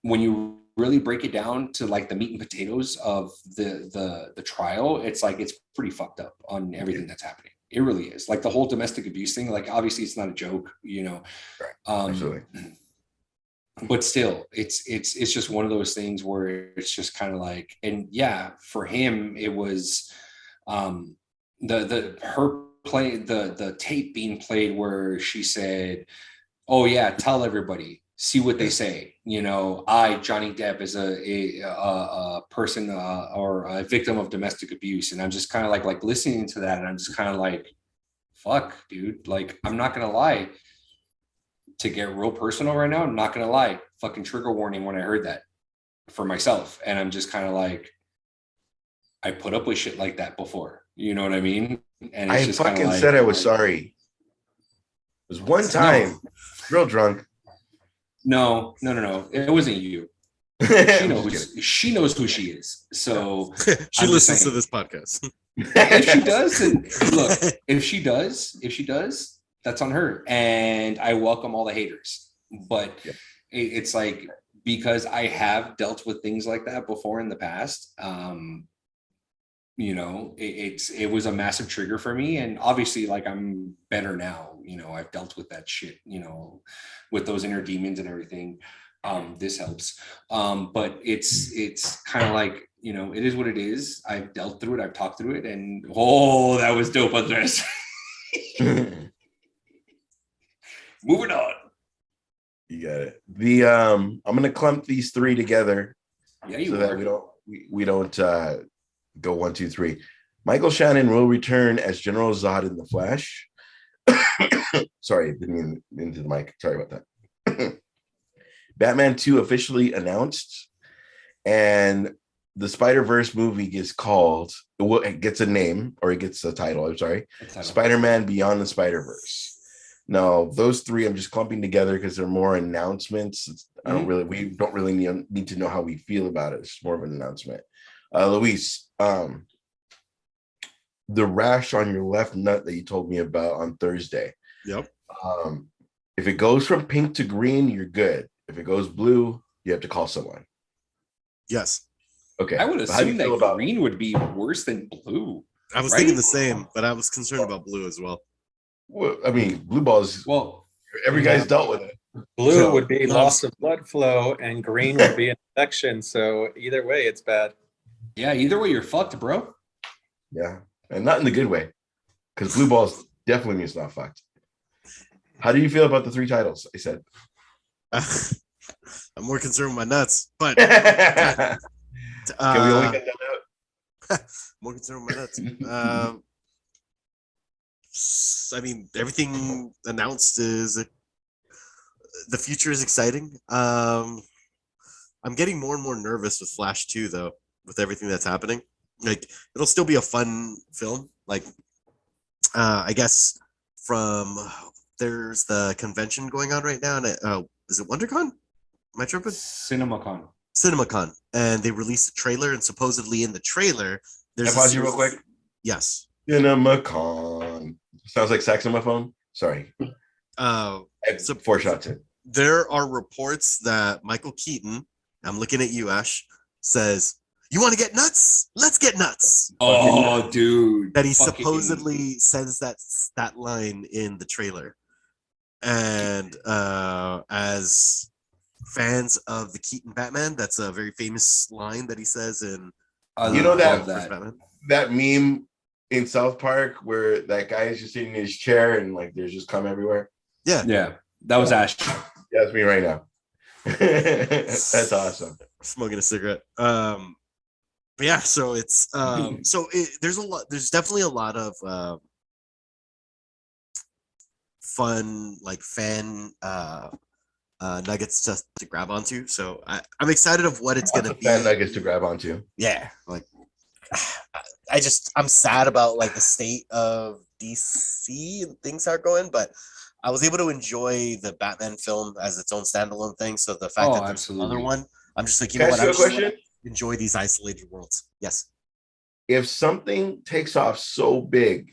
when you really break it down to like the meat and potatoes of the trial, it's like, it's pretty fucked up on everything that's happening. It really is. Like, the whole domestic abuse thing, like, obviously it's not a joke, you know. Right. Absolutely. But still, it's just one of those things where it's just kind of like, and yeah, for him, it was her play the tape being played where she said, "Oh yeah, tell everybody, see what they say." You know, I, Johnny Depp, is a person or a victim of domestic abuse, and I'm just kind of like listening to that, and I'm just kind of like, fuck, dude. Like, I'm not gonna lie. To get real personal right now, I'm not gonna lie. Fucking trigger warning when I heard that for myself, and I'm just kind of like, I put up with shit like that before. You know what I mean? And it's I just kind of fucking like, said I was sorry. It was one time, real drunk. No. It wasn't you. I'm just She knows who she is. So She I'm just listens to saying. this podcast. If she does, then look, if she does, that's on her. And I welcome all the haters. But Yeah. it's like, because I have dealt with things like that before in the past. You know, it was a massive trigger for me, and obviously, like, I'm better now. You know, I've dealt with that shit, you know, with those inner demons and everything. This helps. But it's kind of like, you know, it is what it is. I've dealt through it, I've talked through it, and oh, that was dope, Andres. Moving on. You got it. I'm gonna clump these three together Yeah, you so are. that we don't go 1, 2, 3. Michael Shannon will return as General Zod in The Flash. Sorry, didn't mean into the mic. Sorry about that. Batman 2 officially announced, and the Spider-Verse movie it gets a name, or it gets a title. I'm sorry, Spider-Man Beyond the Spider-Verse. Now, those three I'm just clumping together because they're more announcements. We don't really need to know how we feel about it. It's more of an announcement. Luis, the rash on your left nut that you told me about on Thursday. Yep. If it goes from pink to green, you're good. If it goes blue, you have to call someone. Yes. Okay. I would assume that green would be worse than blue. I was thinking the same, but I was concerned about blue as well. Well, I mean, blue balls. Well, every guy's dealt with it. Blue would be loss of blood flow, and green would be infection. So either way, it's bad. Yeah, either way, you're fucked, bro. Yeah, and not in the good way, because blue balls definitely means not fucked. How do you feel about the 3 titles? I said. I'm more concerned with my nuts, but Can we only get that out? more concerned with my nuts. I mean, everything announced is the future is exciting. I'm getting more and more nervous with Flash 2, though, with everything that's happening. Like, it'll still be a fun film. Like, I guess there's the convention going on right now, and is it WonderCon? Am I tripping? CinemaCon, and they released a trailer, and supposedly in the trailer, there's. Can I pause you real quick? Yes. CinemaCon sounds like saxophone. Sorry. So 4 shots in. There are reports that Michael Keaton, I'm looking at you, Ash, says, "You want to get nuts? Let's get nuts." Oh, dude. That he supposedly says that line in the trailer. And as fans of the Keaton Batman, that's a very famous line that he says in that meme in South Park where that guy is just sitting in his chair and like there's just cum everywhere. Yeah, that was Ash. Yeah, that's me right now. That's awesome. Smoking a cigarette. But yeah, so it's there's definitely a lot of fun, like, fan nuggets to grab onto. So I'm excited of what it's gonna be. Fan nuggets to grab onto. Yeah, like I'm sad about like the state of DC and things are going, but I was able to enjoy the Batman film as its own standalone thing. So the fact that there's another one, I'm just like, you know what? I'm just gonna enjoy these isolated worlds. Yes. If something takes off so big,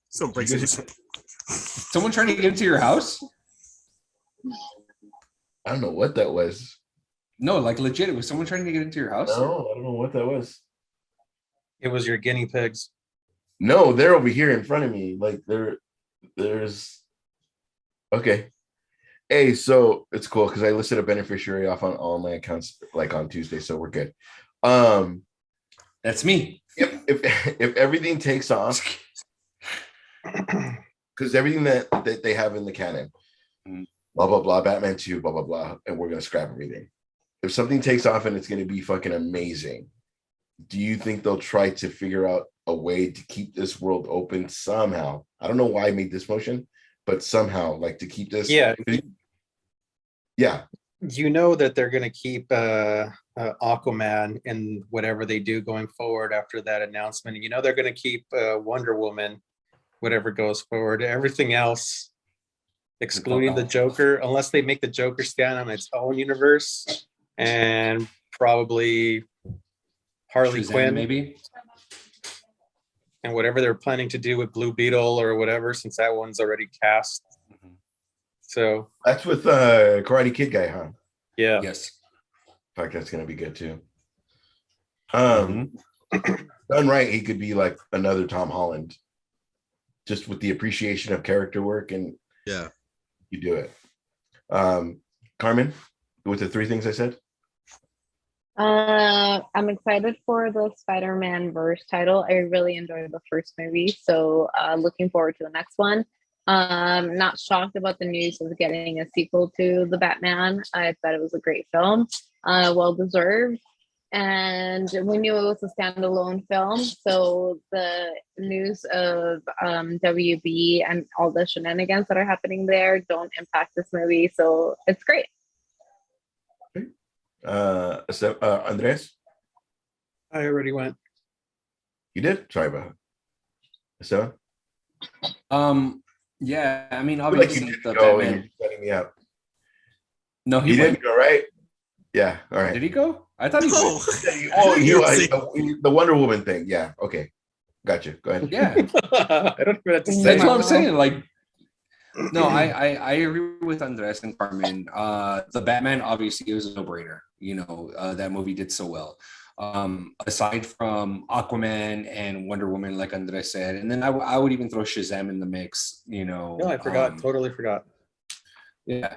someone trying to get into your house? I don't know what that was. No, like legit, was someone trying to get into your house? No, I don't know what that was. It was your guinea pigs. No, they're over here in front of me. Like there's okay. Hey, so it's cool because I listed a beneficiary off on all my accounts like on Tuesday, so we're good. That's me. If everything takes off, because everything that they have in the canon, blah blah blah, Batman 2, blah blah blah, and we're gonna scrap everything. If something takes off and it's gonna be fucking amazing, do you think they'll try to figure out a way to keep this world open somehow? I don't know why I made this motion, but somehow, like, to keep this. Yeah. Yeah. You know that they're going to keep Aquaman in whatever they do going forward after that announcement. You know they're going to keep Wonder Woman, whatever goes forward. Everything else, excluding the Joker, unless they make the Joker stand on its own universe, and probably Harley Shazam, Quinn, maybe. and whatever they're planning to do with Blue Beetle or whatever, since that one's already cast. So that's with Karate Kid guy, huh? Yeah. Yes. In fact, that's gonna be good too. Done right, he could be like another Tom Holland, just with the appreciation of character work, and yeah, you do it. Carmen, with the three things I said. I'm excited for the Spider-Man verse title. I really enjoyed the first movie, so looking forward to the next one. Not shocked about the news of getting a sequel to the Batman. I thought it was a great film, well deserved, and we knew it was a standalone film. So the news of WB and all the shenanigans that are happening there don't impact this movie, so it's great. Andres, I already went. you did. Sorry about it. So, yeah, I mean, like obviously you did the go Batman. and you're setting me up. No, He he went. didn't go, right? Yeah. All right. Did he go? I thought he No. went. Oh, You're the Wonder Woman thing. Yeah. Okay. Gotcha. Go ahead. Yeah, I don't know what to say. that's what I'm Wow. saying. Like, no, I agree with Andres and Carmen. The Batman obviously was a no-brainer. You know, that movie did so well. Aside from Aquaman and Wonder Woman, like Andres said, and then I would even throw Shazam in the mix. You know, No, I forgot. Totally forgot. Yeah.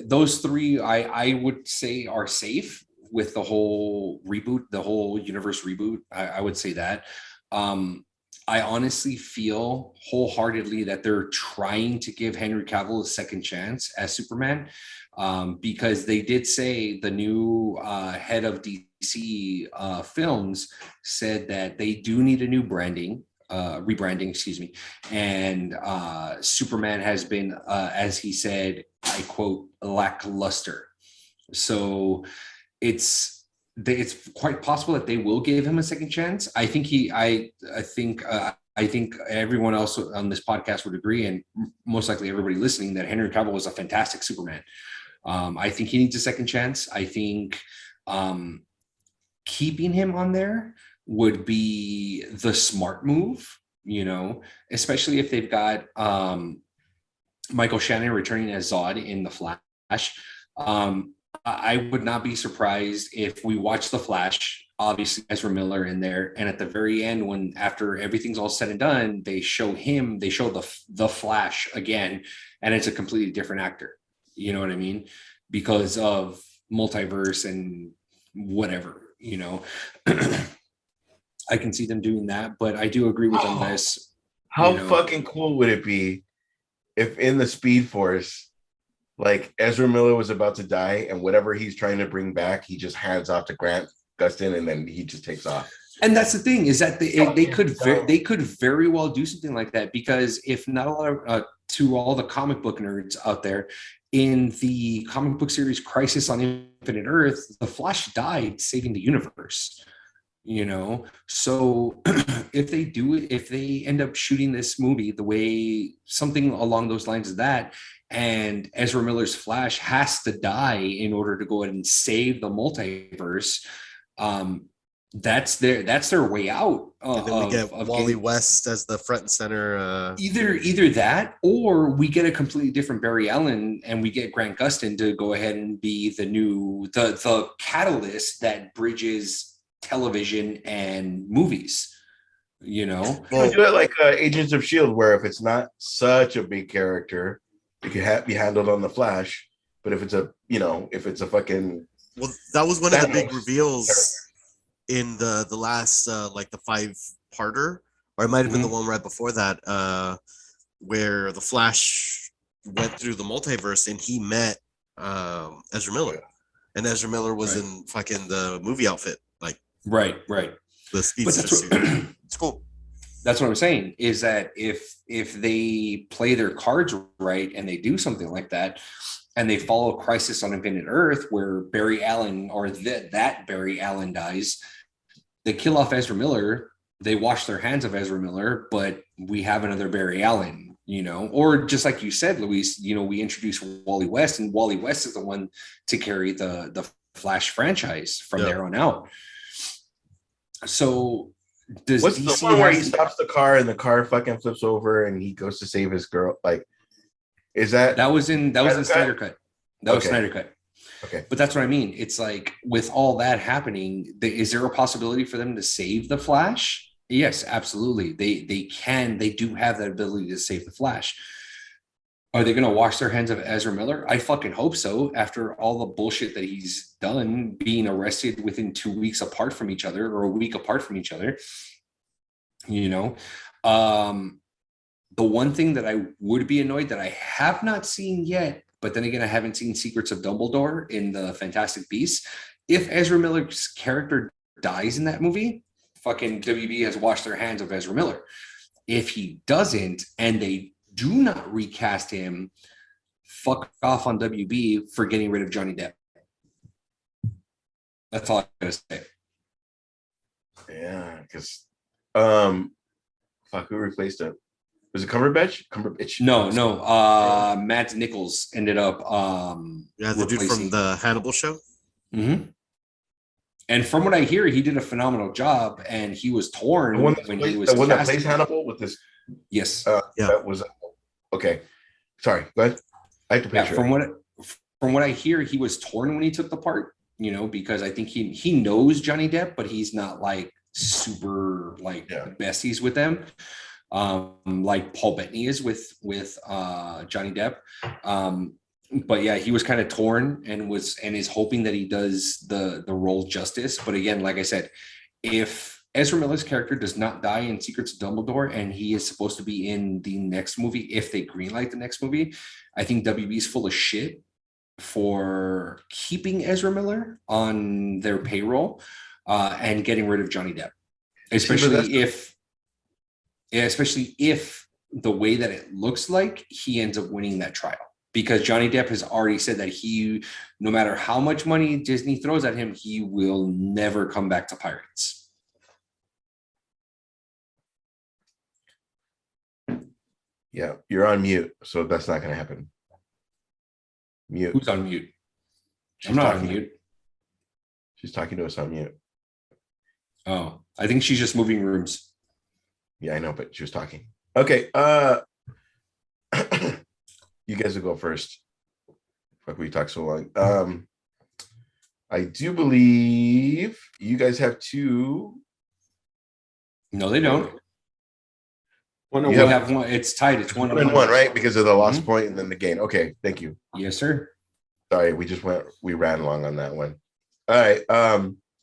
Those three I would say are safe with the whole reboot, the whole universe reboot. I would say that. I honestly feel wholeheartedly that they're trying to give Henry Cavill a second chance as Superman, because they did say the new head of DC films said that they do need a new rebranding, excuse me. And Superman has been, as he said, I quote, lackluster. So it's quite possible that they will give him a second chance. I think I think everyone else on this podcast would agree, and most likely everybody listening, that Henry Cavill was a fantastic Superman. I think he needs a second chance. I think keeping him on there would be the smart move, you know, especially if they've got Michael Shannon returning as Zod in The Flash. I would not be surprised if we watch The Flash, obviously Ezra Miller in there, and at the very end, when after everything's all said and done, they show the Flash again, and it's a completely different actor. You know what I mean? Because of multiverse and whatever, you know. I can see them doing that, but I do agree with them this. How fucking cool would it be if in the Speed Force, like, Ezra Miller was about to die, and whatever he's trying to bring back, he just hands off to Grant Gustin, and then he just takes off. And that's the thing, is that they could very well do something like that, because if not a lot of to all the comic book nerds out there, in the comic book series Crisis on Infinite Earth, the Flash died saving the universe. You know, so if they end up shooting this movie the way, something along those lines of that, and Ezra Miller's Flash has to die in order to go ahead and save the multiverse, that's their way out. And then we get Wally West as the front and center. Either that, or we get a completely different Barry Allen, and we get Grant Gustin to go ahead and be the catalyst that bridges television and movies, you know. Well, do it like Agents of S.H.I.E.L.D., where if it's not such a big character, it can be handled on the Flash. But if it's a fucking, well, that was one of the big reveals. in the last like the 5-parter, or it might have been the one right before that, where the Flash went through the multiverse and he met Ezra Miller, and Ezra Miller was in fucking the movie outfit, like right. the speedster That's suit. It's cool. That's what I'm saying, is that if they play their cards right and they do something like that, and they follow Crisis on Infinite Earth, where Barry Allen or that Barry Allen dies, they kill off Ezra Miller, they wash their hands of Ezra Miller, but we have another Barry Allen, or just like you said, Luis, we introduce Wally West, and Wally West is the one to carry the Flash franchise from there on out. So does what's DC the one where he stops the car and the car fucking flips over and he goes to save his girl? Like, is that was in Snyder Cut? That was Snyder Cut. Okay. But that's what I mean. It's like, with all that happening, is there a possibility for them to save the Flash? Yes, absolutely. They can. They do have that ability to save the Flash. Are they going to wash their hands of Ezra Miller? I fucking hope so. After all the bullshit that he's done, being arrested within 2 weeks apart from each other, or a week apart from each other, the one thing that I would be annoyed that I have not seen yet, but then again, I haven't seen Secrets of Dumbledore in the Fantastic Beasts. If Ezra Miller's character dies in that movie, fucking WB has washed their hands of Ezra Miller. If he doesn't, and they do not recast him, fuck off on WB for getting rid of Johnny Depp. That's all I gotta say. Yeah, because fuck, who replaced him? Was it Cumberbatch? No. Matt Nichols ended up the dude from the Hannibal show. Mm-hmm. And from what I hear, he did a phenomenal job, and he was torn when he was the one that casted. plays Hannibal with this. Yes. That was okay. Sorry, go ahead. I have to picture. From what I hear, he was torn when he took the part. Because I think he knows Johnny Depp, but he's not like super besties with them. Like Paul Bettany is with Johnny Depp. But yeah, he was kind of torn and is hoping that he does the role justice. But again, like I said, if Ezra Miller's character does not die in Secrets of Dumbledore and he is supposed to be in the next movie, if they greenlight the next movie, I think WB is full of shit for keeping Ezra Miller on their payroll and getting rid of Johnny Depp, especially if the way that it looks like he ends up winning that trial, because Johnny Depp has already said that he, no matter how much money Disney throws at him, he will never come back to Pirates. Yeah, you're on mute, so that's not going to happen. Mute. Who's on mute? I'm not on mute. She's talking to us on mute. Oh, I think she's just moving rooms. Yeah, I know, but she was talking. Okay. You guys will go first. Fuck, we talked so long. I do believe you guys have two. No, they don't. We have one. It's tied. It's 1-1, right? Because of the lost point and then the gain. Okay, thank you. Yes, sir. Sorry, we ran along on that one. All right.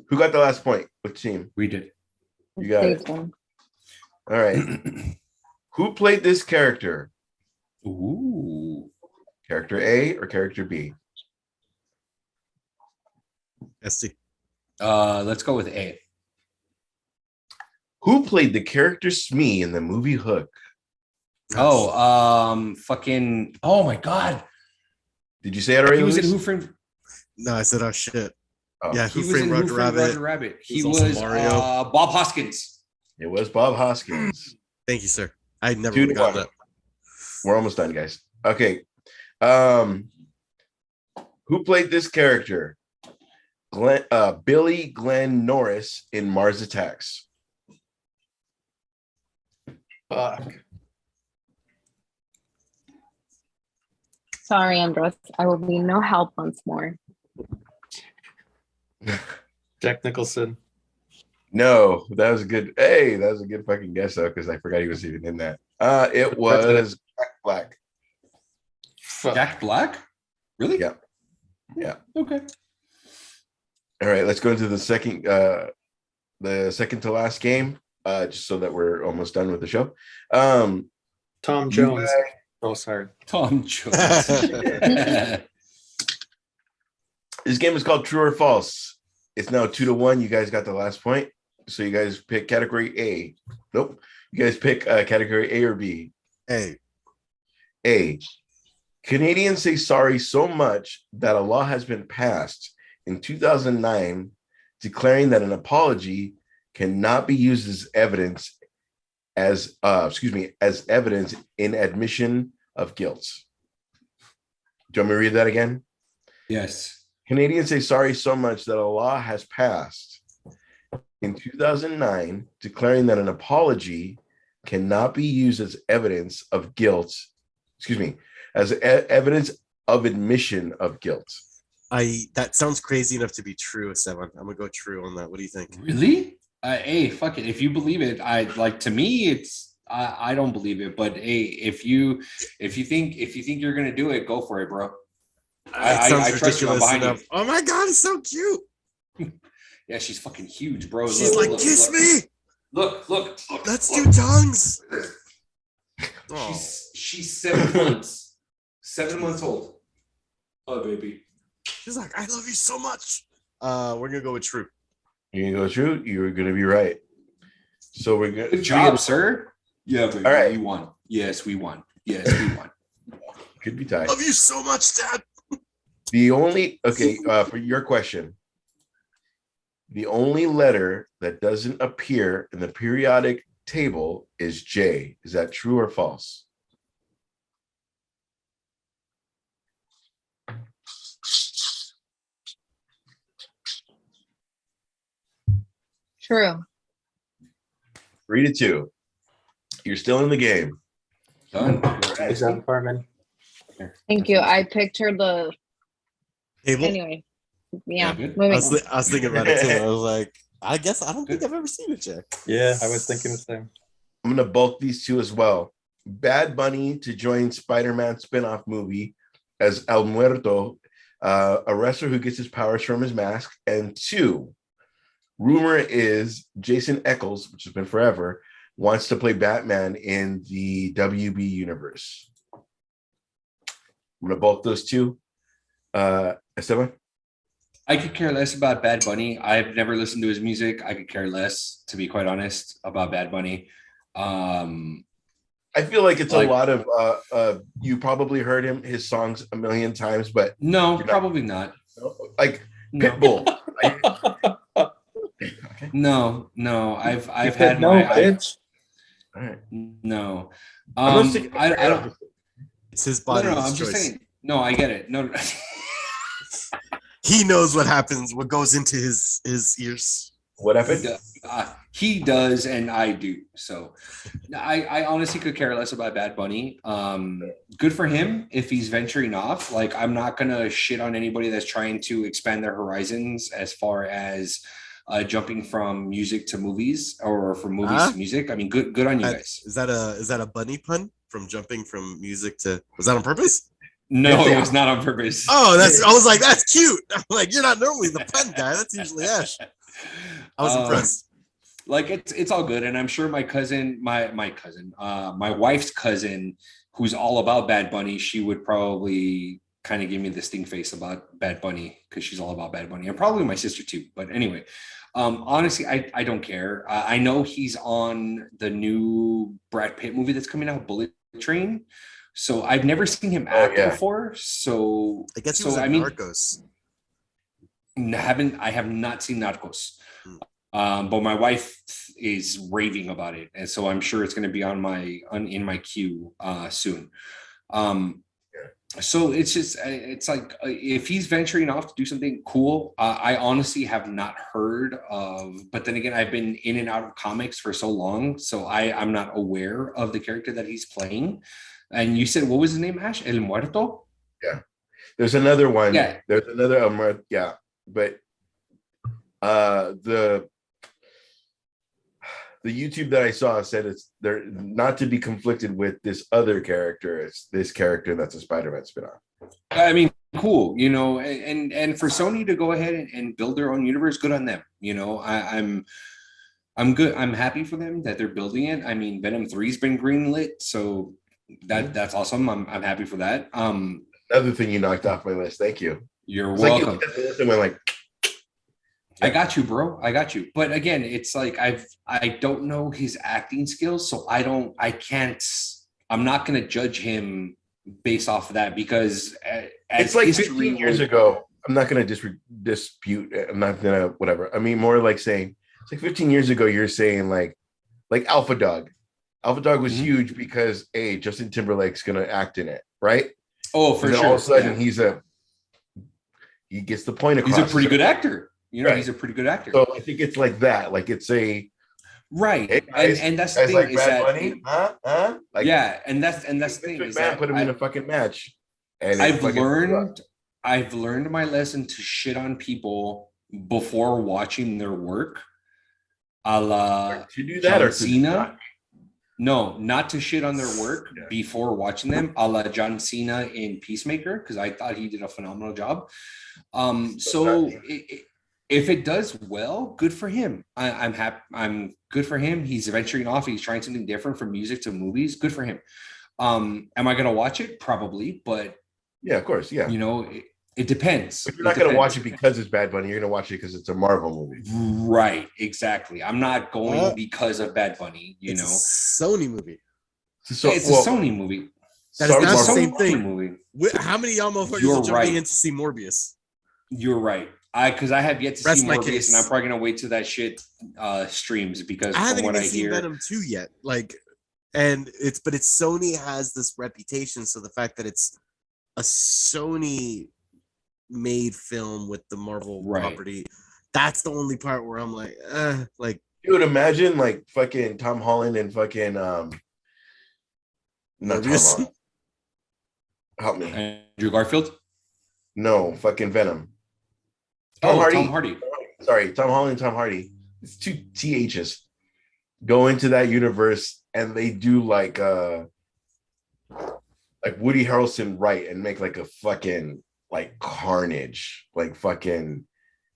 Who got the last point? Which team? We did. You got it. All right. Who played this character? Ooh. Character A or character B? ST. Let's go with A. Who played the character Smee in the movie Hook? Fucking. Oh my God. Did you say it already? He was in Who Framed? No, I said, oh shit. Oh. Yeah, He was in Who Framed Roger Rabbit. He was Mario. Bob Hoskins. It was Bob Hoskins. Thank you, sir. I never would have got that. We're almost done, guys. Okay. Who played this character? Billy Glenn Norris in Mars Attacks. Fuck. Sorry, Andres. I will be no help once more. Jack Nicholson. No, that was a good. Hey, that was a good fucking guess though, because I forgot he was even in that. It was Jack Black. Jack Black? Really? Yeah. Okay. All right, let's go into the second the second to last game, just so that we're almost done with the show. Tom You Jones. guys- Oh, sorry. Tom Jones. This game is called True or False. It's now 2-1. You guys got the last point. So you guys pick category A. Nope. You guys pick category A or B. Hey, A. Canadians say sorry so much that a law has been passed in 2009 declaring that an apology cannot be used as evidence as evidence in admission of guilt. Do you want me to read that again? Yes. Canadians say sorry so much that a law has passed in 2009 declaring that an apology cannot be used as evidence of guilt, as evidence of admission of guilt. that sounds crazy enough to be true, Esteban. I'm gonna go true on that. What do you think? Really? Hey, fuck it. If you believe it, to me, it's I don't believe it. But hey, if you think you're gonna do it, go for it, bro. It sounds I trust you. I'm ridiculous behind enough. you. Oh my god, it's so cute. Yeah, she's fucking huge, bro. She's like, kiss me. Look. Let's do tongues. Oh. She's 7 months. 7 months old. Oh, baby. She's like, I love you so much. We're gonna go with true. You're gonna go true. You're gonna be right. So we're gonna. Good job, sir. Yeah, baby. All right. We won. Yes, we won. Yes, we won. Could be tied. Love you so much, Dad. The only for your question, the only letter that doesn't appear in the periodic table is J. Is that true or false? True. 3-2. You're still in the game. Done. Good job, Carmen. Thank you. I pictured the Table. anyway. Yeah. good. moving I on. was thinking about it too. I was like, I guess I don't think I've ever seen it, Jack. Yeah, I was thinking the same. I'm gonna bulk these two as well. Bad Bunny to join Spider-Man spinoff movie as El Muerto, a wrestler who gets his powers from his mask. And 2, rumor is Jason Eccles, which has been forever, wants to play Batman in the WB universe. I'm gonna bulk those two. Esteban? I could care less about Bad Bunny. I've never listened to his music. I could care less, to be quite honest, about Bad Bunny. I feel like it's a lot of you probably heard his songs a million times, but No, probably not. like No. Pitbull. No. I've You had said no, bitch. All right. no. I'm not sticking- I don't. It's his body. No, his I'm just choice. saying. No, I get it. No. He knows what happens, what goes into his ears. What happened? He does, and I do. So, I honestly could care less about Bad Bunny. Good for him if he's venturing off. Like, I'm not gonna shit on anybody that's trying to expand their horizons as far as jumping from music to movies or from movies to music. I mean, good on you guys. Is that a bunny pun from jumping from music to? Was that on purpose? No, it was not on purpose. Oh, I was like, that's cute. I'm like, you're not normally the pun guy. That's usually Ash. I was impressed. Like it's all good, and I'm sure my cousin, my wife's cousin, who's all about Bad Bunny, she would probably kind of give me the stink face about Bad Bunny because she's all about Bad Bunny, and probably my sister too. But anyway, honestly, I don't care. I know he's on the new Brad Pitt movie that's coming out, Bullet Train. So I've never seen him act before. So I guess he was in Narcos. I have not seen Narcos. But my wife is raving about it, and so I'm sure it's going to be in my queue soon. So it's like if he's venturing off to do something cool, I honestly have not heard of. But then again, I've been in and out of comics for so long, so I'm not aware of the character that he's playing. And you said, what was his name, Ash? El Muerto? Yeah. There's another one. Yeah. There's another yeah. But the YouTube that I saw said they're not to be conflicted with this other character. It's this character that's a Spider-Man spinoff. I mean, cool, and for Sony to go ahead and build their own universe, good on them. I'm I'm good. I'm happy for them that they're building it. I mean, Venom 3's been greenlit, so that's awesome. I'm happy for that. Another thing you knocked off my list. Thank you. You're It's like you welcome. look at the list and went like, I got you, bro. I got you. But again, it's like I don't know his acting skills, so I'm not gonna judge him based off of that because it's like 15 years ago. I'm not gonna dispute it. I'm not gonna whatever. I mean, more like saying it's like 15 years ago. You're saying like Alpha Dog. Alpha Dog was huge because Justin Timberlake's gonna act in it, right? Oh, for and then sure. All of a sudden, he gets the point across. He's a pretty good actor. You know, Right. he's a pretty good actor. So I think it's like that. Like it's a right. Hey guys, and that's the thing like is Bad that Bunny? Like, yeah, and that's the thing is that put him in a fucking match. And I've learned my lesson to shit on people before watching their work. A la to do that John Cena. No, not to shit on their work before watching them, a la John Cena in Peacemaker, because I thought he did a phenomenal job. If it does well, good for him. I'm happy. I'm good for him. He's venturing off. He's trying something different from music to movies. Good for him. Am I gonna watch it? Probably, but yeah, of course, yeah. You know, it depends. But you're not gonna watch it because it's Bad Bunny. You're gonna watch it because it's a Marvel movie. Right, exactly. I'm not going because of Bad Bunny. It's a Sony movie. It's a Sony movie. That is not the same thing. Movie. How many y'all motherfuckers are jumping in to see Morbius? You're right. Because I have yet to see Morbius, and I'm probably gonna wait till that shit streams because I haven't from what even seen Venom 2 yet. Like, and it's Sony has this reputation, so the fact that it's a Sony made film with the Marvel property, that's the only part where I'm like, dude, imagine like fucking Tom Holland and fucking not Tom Holland. Help me. Andrew Garfield? No, fucking Venom. Tom Hardy. Sorry, Tom Holland and Tom Hardy. It's two THs. Go into that universe and they do like Woody Harrelson right and make like a fucking like Carnage. Like fucking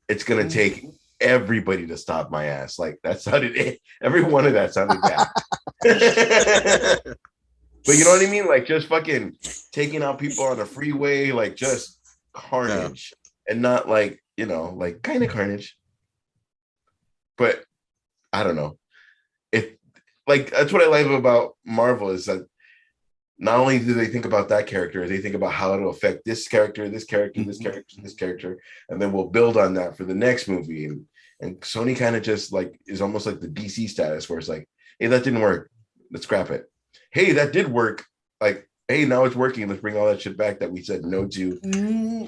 it's gonna take everybody to stop my ass. Like that sounded every one of that sounded bad. But you know what I mean? Like just fucking taking out people on the freeway, like just carnage. And not like, you know, like kind of carnage. But I don't know. If like that's what I like about Marvel is that not only do they think about that character, they think about how it'll affect this character, this character, this character, this character, and then we'll build on that for the next movie. And Sony kind of just like is almost like the DC status where it's like, hey, that didn't work. Let's scrap it. Hey, that did work. Like, hey, now it's working. Let's bring all that shit back that we said no to.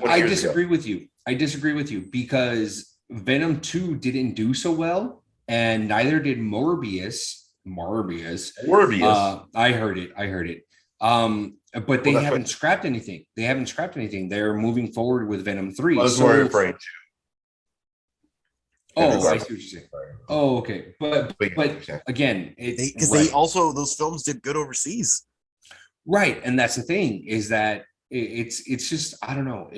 I disagree with you. I disagree with you because Venom 2 didn't do so well, and neither did Morbius. I heard it. But they haven't scrapped anything. They're moving forward with Venom 3. That's what I'm referring to. Oh, I see what you're saying. Oh, okay. But again, because they also those films did good overseas. Right, and that's the thing is that it's just I don't know.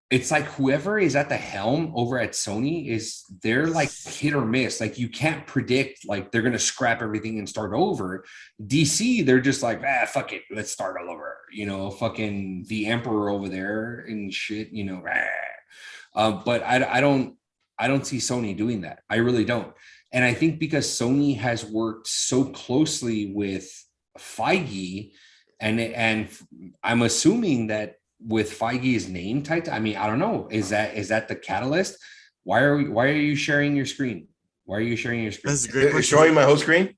It's like whoever is at the helm over at Sony they're like hit or miss. Like you can't predict like they're gonna scrap everything and start over. DC, they're just like fuck it, let's start all over. You know, fucking the Emperor over there and shit. You know, but I don't see Sony doing that. I really don't. And I think because Sony has worked so closely with Feige, and I'm assuming that with Feige's name tied, I mean, I don't know. Is that the catalyst? Why are you sharing your screen? Why are you sharing your screen? That's a great question. Showing my whole screen?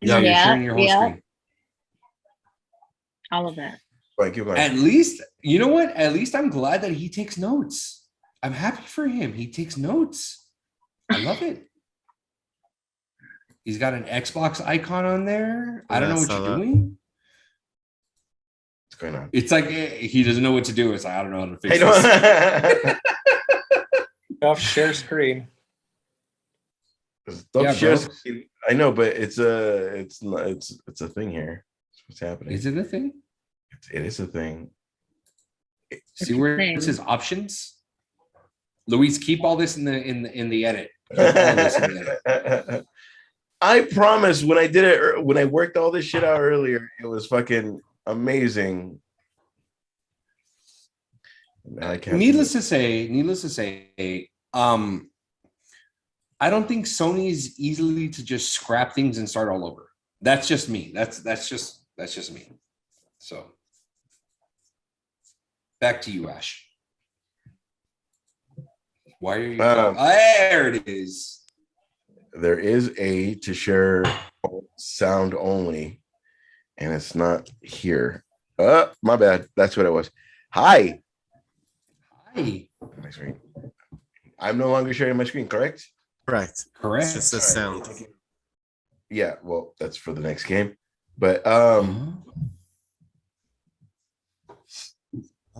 Yeah, you're sharing your whole screen. All of that. Right, keep going. At least, you know what? At least I'm glad that he takes notes. I'm happy for him. He takes notes. I love it. He's got an Xbox icon on there. I don't know what you're doing. What's going on? It's like he doesn't know what to do. It's like I don't know how to fix this. Off share screen. Don't share screen. I know, but it's a thing here. That's what's happening. Is it a thing? It is a thing. See where it says options? Luis, keep all this in the edit. Keep all this in there. I promise when I did it, when I worked all this shit out earlier, it was fucking amazing. I can't. Needless to say, I don't think Sony's easily to just scrap things and start all over. That's just me. That's just me. So back to you, Ash. Why are you? There it is. There is a to share sound only, and it's not here. My bad. That's what it was. Hi. Hi. My screen. I'm no longer sharing my screen, correct? Correct. Correct. It's just a sound. Yeah, well, that's for the next game. But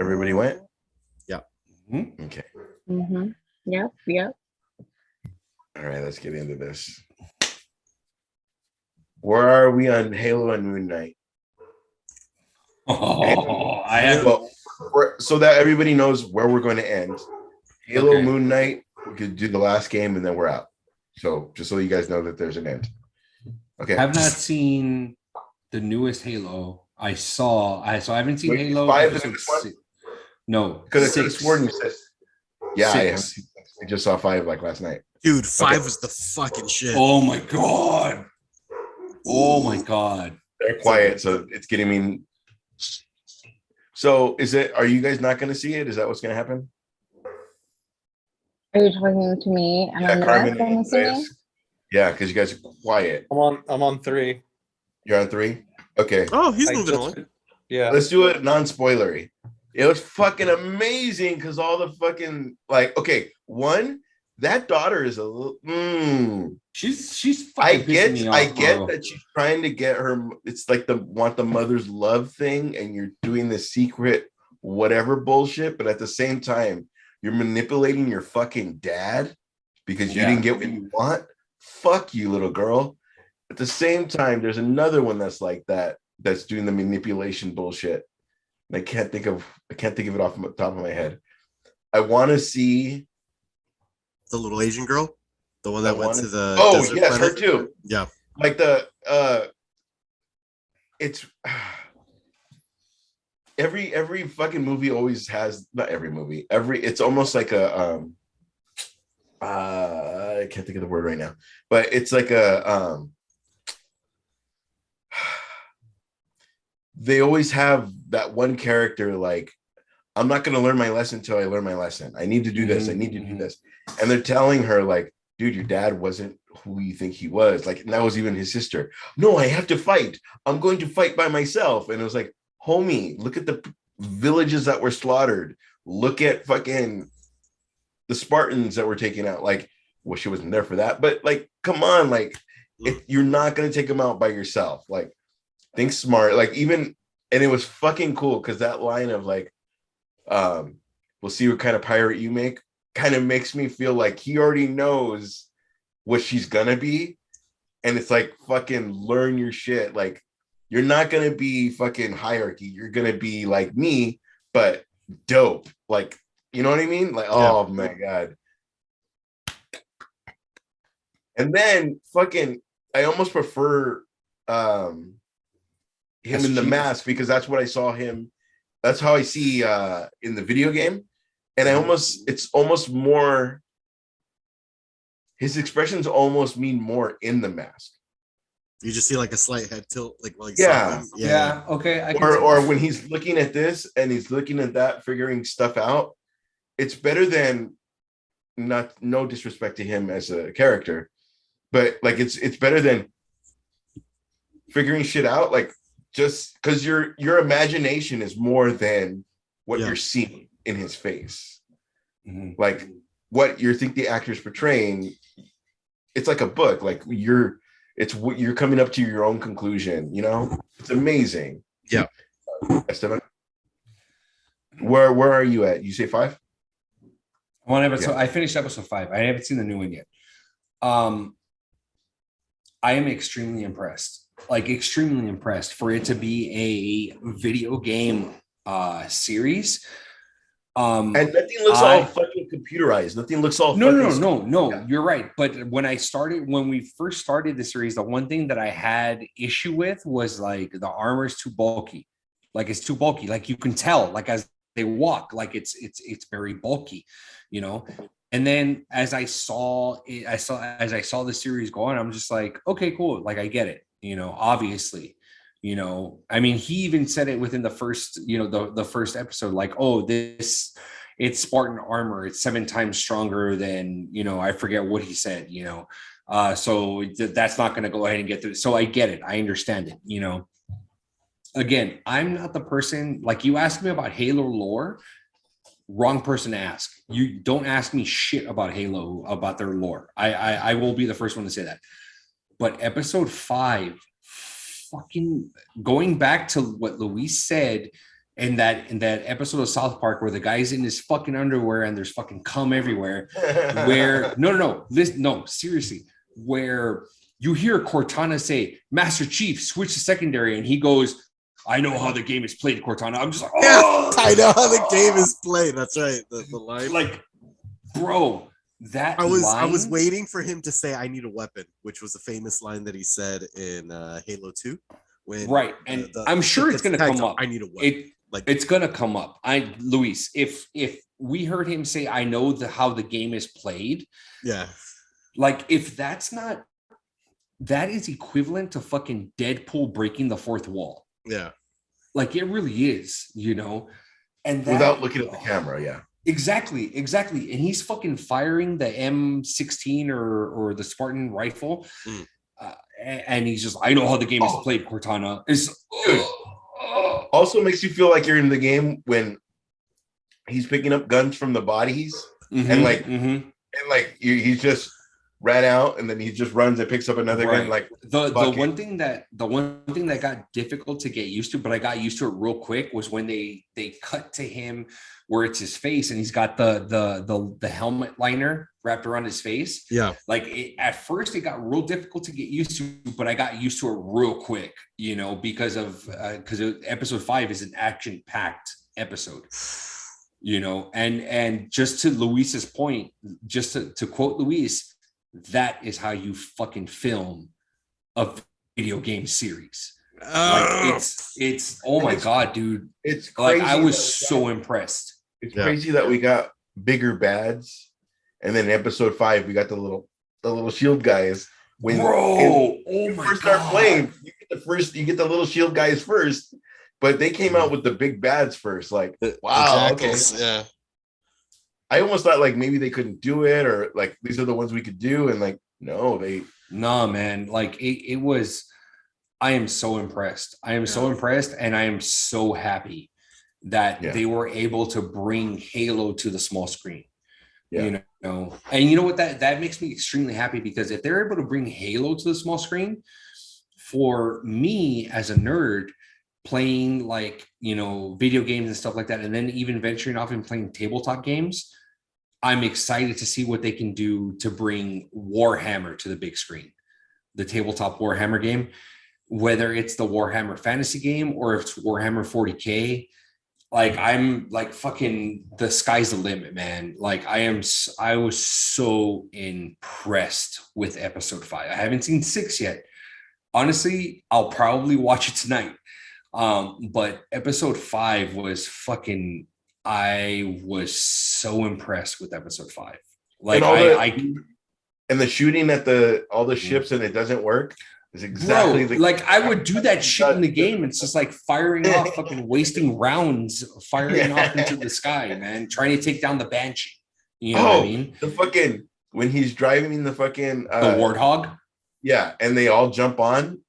everybody went? Yeah. Mm-hmm. Okay. Mm-hmm. Yep. All right, let's get into this. Where are we on Halo and Moon Knight? Oh, I have. Well, so that everybody knows where we're going to end. Halo, Okay. Moon Knight, we could do the last game and then we're out. So just so you guys know that there's an end. Okay. I've not seen the newest Halo. So I haven't seen Wait, Halo. 5 the episode newest one? 6. No, Because I could have 6. sworn you said. Yeah, I have. 6. I just saw 5 like last night. Dude, 5 Okay. was the fucking shit. Oh my god. Oh my god. They're quiet, so it's getting me. So are you guys not going to see it? Is that what's going to happen? Are you talking to me and Yeah, Carmen I'm and assuming? Andreas. Yeah, because you guys are quiet. I'm on 3. You're on 3? Okay. Oh, he's I moving just- on. Yeah. Let's do it non-spoilery. It was fucking amazing because all the fucking one, that daughter is a little She's I fucking pissing me off, get bro. that she's trying to get her, it's like the want the mother's love thing, and you're doing the secret whatever bullshit, but at the same time, you're manipulating your fucking dad because you Yeah. didn't get what you want. Fuck you, little girl. At the same time, there's another one that's like that's doing the manipulation bullshit. And I can't think of it off the top of my head. I want to see The little Asian girl, the one that went to the desert yes, planet. her too. Yeah. Like it's every fucking movie always has, not every movie, it's almost like a I can't think of the word right now, but it's like a they always have that one character like, I'm not going to learn my lesson until I learn my lesson. I need to do this. I need to do this. And they're telling her like, dude, your dad wasn't who you think he was. Like, and that was even his sister. No, I have to fight. I'm going to fight by myself. And it was like, homie, look at the villages that were slaughtered. Look at fucking the Spartans that were taken out. Like, well, she wasn't there for that, but like, come on, like, you're not going to take them out by yourself. Like, think smart. Like, even, and it was fucking cool because that line of like, we'll see what kind of pirate you make, kind of makes me feel like he already knows what she's gonna be. And it's like, fucking learn your shit. Like, you're not gonna be fucking hierarchy. You're gonna be like me, but dope. Like, you know what I mean? Like, oh my God. And then fucking, I almost prefer him in the mask because that's what I saw him. That's how I see in the video game. And it's almost more, his expressions almost mean more in the mask. You just see like a slight head tilt, like while you Yeah. saw him. Yeah. Okay. I can Or when he's looking at this and he's looking at that, figuring stuff out, it's better than, no disrespect to him as a character, but like it's better than figuring shit out, like, just because your imagination is more than what you're seeing in his face. Mhm. Like what you think the actor's portraying, it's like a book. Like you're coming up to your own conclusion. You know, it's amazing. Yeah. Esteban, where are you at? You say 5? One episode. I finished episode 5. I haven't seen the new one yet. I am extremely impressed. Like, extremely impressed for it to be a video game series. And nothing looks all fucking computerized. Nothing looks all no. Yeah. You're right. But when we first started the series, the one thing that I had issue with was like the armor is too bulky. Like it's too bulky. Like you can tell, like as they walk, like it's very bulky, you know. And then as I saw the series go on, I'm just like, okay, cool. Like I get it, you know, obviously. You know, I mean, he even said it within the first, you know, the first episode, like, oh, it's Spartan armor. It's 7 times stronger than, you know, I forget what he said, you know. So that's not going to go ahead and get through. So I get it. I understand it, you know. Again, I'm not the person, like you asked me about Halo lore, wrong person to ask. You don't ask me shit about Halo, about their lore. I will be the first one to say that. But episode 5, fucking going back to what Luis said in that episode of South Park where the guy's in his fucking underwear and there's fucking cum everywhere, where no, seriously, where you hear Cortana say, Master Chief, switch to secondary, and he goes, I know how the game is played, Cortana. I'm just like, oh, I know how the game is played. That's right. The line. Like, bro, that I line, was waiting for him to say, I need a weapon, which was a famous line that he said in Halo 2. When, right. And I'm sure it's going to come up. I need a weapon. It's going to come up. Luis, if we heard him say, I know how the game is played. Yeah. Like, if that's not, that is equivalent to fucking Deadpool breaking the fourth wall. Yeah. Like, it really is, you know? And that, without looking at the camera, yeah. Exactly. And he's fucking firing the M16 or the Spartan rifle. And he's just, I know how the game is played, Cortana. Also makes you feel like you're in the game when he's picking up guns from the bodies and he just ran out and then he just runs and picks up another gun. Like the one thing that got difficult to get used to, but I got used to it real quick, was when they cut to him where it's his face and he's got the helmet liner wrapped around his face. Yeah. Like at first it got real difficult to get used to, but I got used to it real quick, you know, because episode 5 is an action-packed episode, you know, and just to Luis's point, just to quote Luis, that is how you fucking film a video game series. Like it's oh my god, dude. It's crazy. Like I was so impressed. It's crazy that we got bigger bads, and then in episode 5 we got the little shield guys. When you first start playing, you get the little shield guys first, but they came out with the big bads first. Like, wow, okay. Yeah. I almost thought like maybe they couldn't do it, or like these are the ones we could do, and like no, man. Like it was. I am so impressed. So impressed, and I am so happy that they were able to bring Halo to the small screen. Yeah. You know, and you know what, that makes me extremely happy, because if they're able to bring Halo to the small screen, for me as a nerd playing like, you know, video games and stuff like that, and then even venturing off and playing tabletop games, I'm excited to see what they can do to bring Warhammer to the big screen, the tabletop Warhammer game, whether it's the Warhammer fantasy game or if it's Warhammer 40K. Like I'm like fucking, the sky's the limit, man. Like I was so impressed with episode 5. I haven't seen 6 yet. Honestly, I'll probably watch it tonight. But episode 5 was fucking, I was so impressed with episode 5. Like and the shooting at all the ships and it doesn't work is exactly like I would do that shit in the game. It's just like firing off, fucking wasting rounds, firing off into the sky, man, trying to take down the Banshee. You know what I mean? The fucking, when he's driving the fucking the Warthog. Yeah, and they all jump on,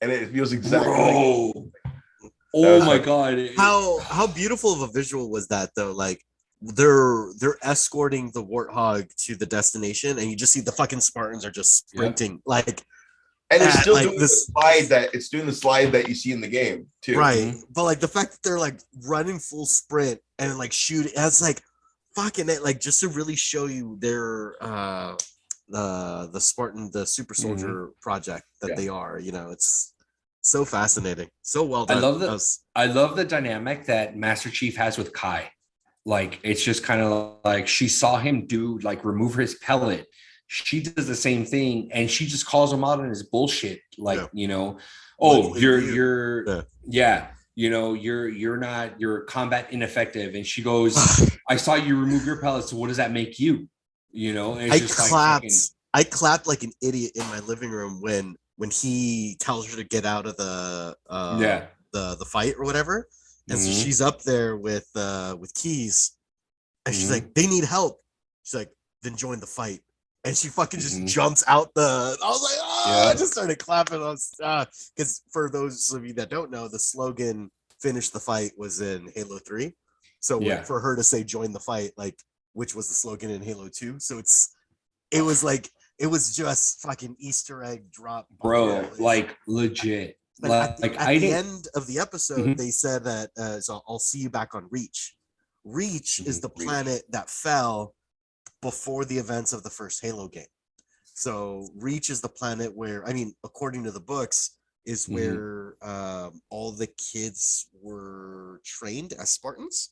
and it feels exactly like. Oh my god! How beautiful of a visual was that though? Like they're escorting the Warthog to the destination, and you just see the fucking Spartans are just sprinting, like, and it's still like doing the slide that you see in the game too, right? But like the fact that they're like running full sprint and like shooting, it's like fucking it, like just to really show you their the Spartan, the super soldier project that they are. You know, it's so fascinating, so well done. I love the dynamic that Master Chief has with Kai. like it's just kind of like she saw him do like remove his pellet. She does the same thing, and she just calls him out on his bullshit. Like, oh, yeah, you're not, you're combat ineffective. And she goes, I saw you remove your pellets. So what does that make you? And it's I clapped like an idiot in my living room when he tells her to get out of the fight or whatever. And so she's up there with Keys, and she's like, they need help. She's like, then join the fight. And she fucking just jumps out I was like, I just started clapping on because for those of you that don't know, the slogan "Finish the fight" was in Halo 3. So for her to say "join the fight," like, which was the slogan in Halo 2. So it was just fucking Easter egg drop, bro, like legit. But at the end of the episode, they said that so I'll see you back on Reach. Reach is the planet that fell before the events of the first Halo game. So Reach is the planet where, I mean, according to the books, is where all the kids were trained as Spartans,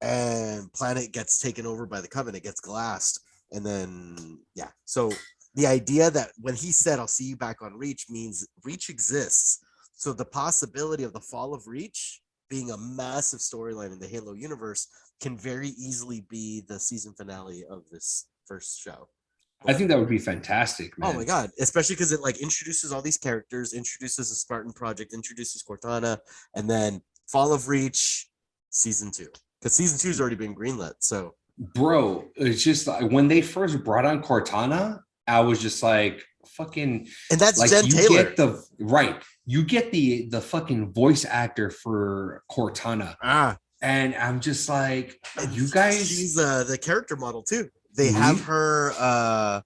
and planet gets taken over by the Covenant, gets glassed, and then so the idea that when he said I'll see you back on Reach means Reach exists. So the possibility of the fall of Reach being a massive storyline in the Halo universe can very easily be the season finale of this first show. I think that would be fantastic, man. Oh my god, especially because it like introduces all these characters, introduces the Spartan Project, introduces Cortana, and then Fall of Reach season 2. Because season 2 has already been greenlit. So bro, it's just like when they first brought on Cortana, I was just like, fucking, and that's like, Jen Taylor. You get the fucking voice actor for Cortana. And I'm just like, you guys, she's the character model too. They have her I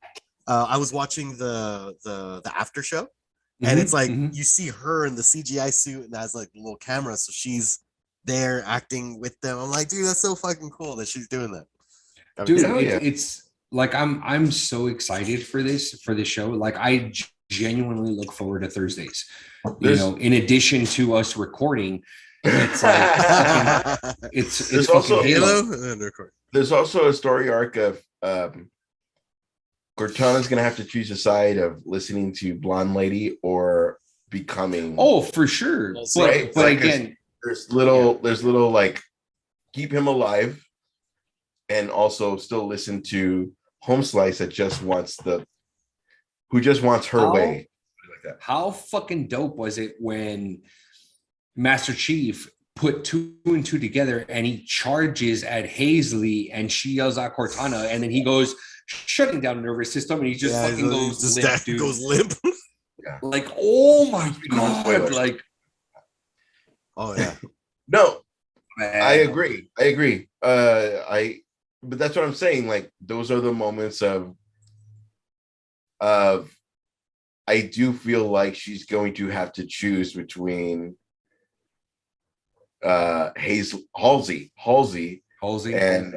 was watching the after show, and it's like you see her in the CGI suit and has like the little camera, so she's there acting with them. I'm like, dude, that's so fucking cool that she's doing that. Dude, it's like I'm so excited for this show. Like, I genuinely look forward to Thursdays. In addition to us recording, it's like it's also Halo. There's also a story arc of Cortana's gonna have to choose a side of listening to Blonde Lady or becoming. Oh, for sure. Right? But again, there's little like keep him alive, and also still listen to Home Slice that just wants her way. Like that. How fucking dope was it when Master Chief put 2 and 2 together and he charges at Hazley and she yells out Cortana, and then he goes shutting down the nervous system and he just fucking goes limp, dude. Goes limp. Like, oh my god, like, oh yeah. No, man. I agree. But that's what I'm saying. Like, those are the moments of I do feel like she's going to have to choose between Halsey and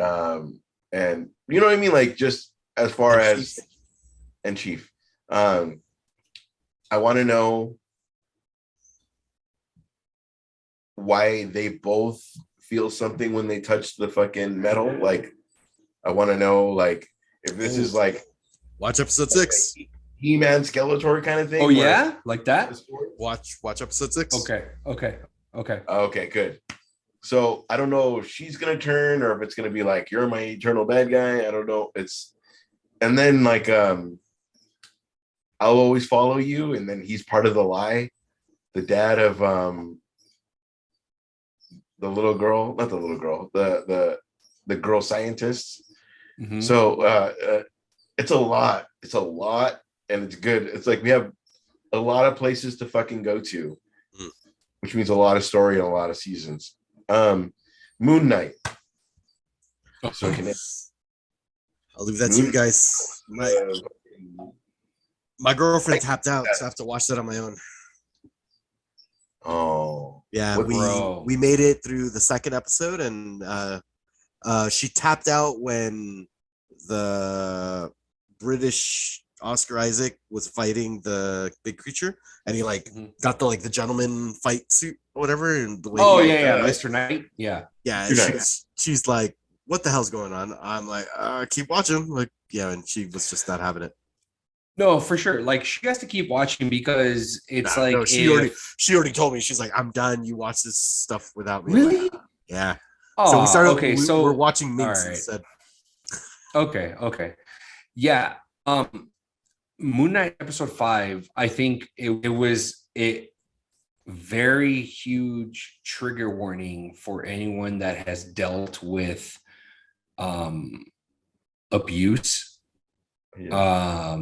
you know what I mean, like, just as far as and Chief. I want to know why they both feel something when they touch the fucking metal. Like, I want to know, like, if this is like watch episode 6, He-Man Skeletor kind of thing. Oh yeah, like that. Watch episode 6. Okay, good. So I don't know if she's gonna turn or if it's gonna be like, you're my eternal bad guy. I don't know. And then like I'll always follow you, and then he's part of the lie. The dad of the little girl, not the little girl, the girl scientist. So it's a lot. It's a lot, and it's good. It's like we have a lot of places to fucking go to, which means a lot of story and a lot of seasons. Moon Knight. So I'll leave that to you guys. My girlfriend tapped out, so I have to watch that on my own. Oh yeah, we made it through the second episode, and she tapped out when the British Oscar Isaac was fighting the big creature, and he like got the gentleman fight suit or whatever. And the way Mr. Knight. Yeah. She's like, what the hell's going on? I'm like, keep watching. Like, yeah, and she was just not having it. No, for sure. Like she has to keep watching because it's Nah, like no, she already told me. She's like, I'm done. You watch this stuff without me. really. Like, yeah. Oh, So we started. okay. We're watching all Minx right. instead. Okay. Yeah. Moon Knight episode 5, I think it was a very huge trigger warning for anyone that has dealt with abuse. Yeah.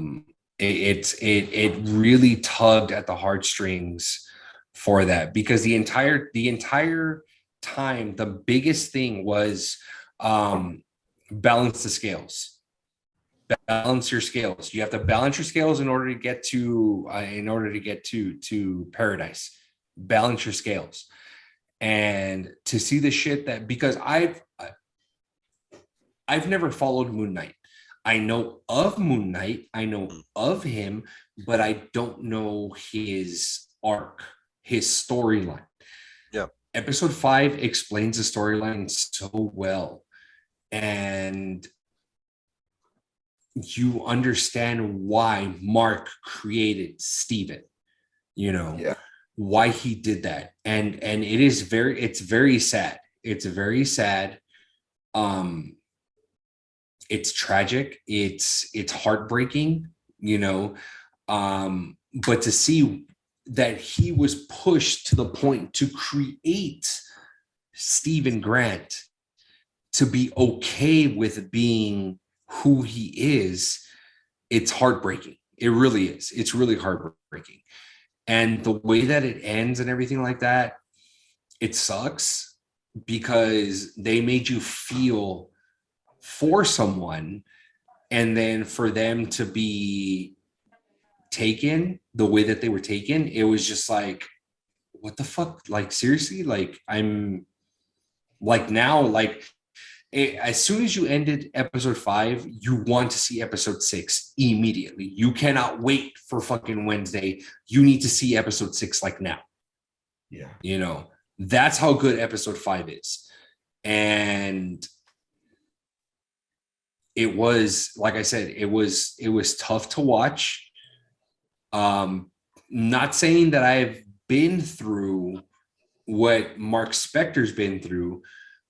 It really tugged at the heartstrings for that, because the entire time the biggest thing was balance the scales. Balance your scales. You have to balance your scales in order to get to paradise. Balance your scales. And to see the shit that, because I've never followed Moon Knight. I know of Moon Knight, I know of him, but I don't know his arc, his storyline. Yeah. Episode 5 explains the storyline so well. And you understand why Mark created Steven, why he did that. And it's very sad. It's very sad. It's tragic. It's heartbreaking, but to see that he was pushed to the point to create Stephen Grant to be okay with being who he is, it's heartbreaking. It really is. It's really heartbreaking. And the way that it ends and everything like that, it sucks because they made you feel for someone, and then for them to be taken the way that they were taken, it was just like, what the fuck? Like, seriously? Like, I'm like, now, like, as soon as you ended episode 5, you want to see episode 6 immediately. You cannot wait for fucking Wednesday. You need to see episode 6 like now. Yeah. That's how good episode 5 is. And it was, like I said, it was tough to watch. Not saying that I've been through what Mark Spector's been through,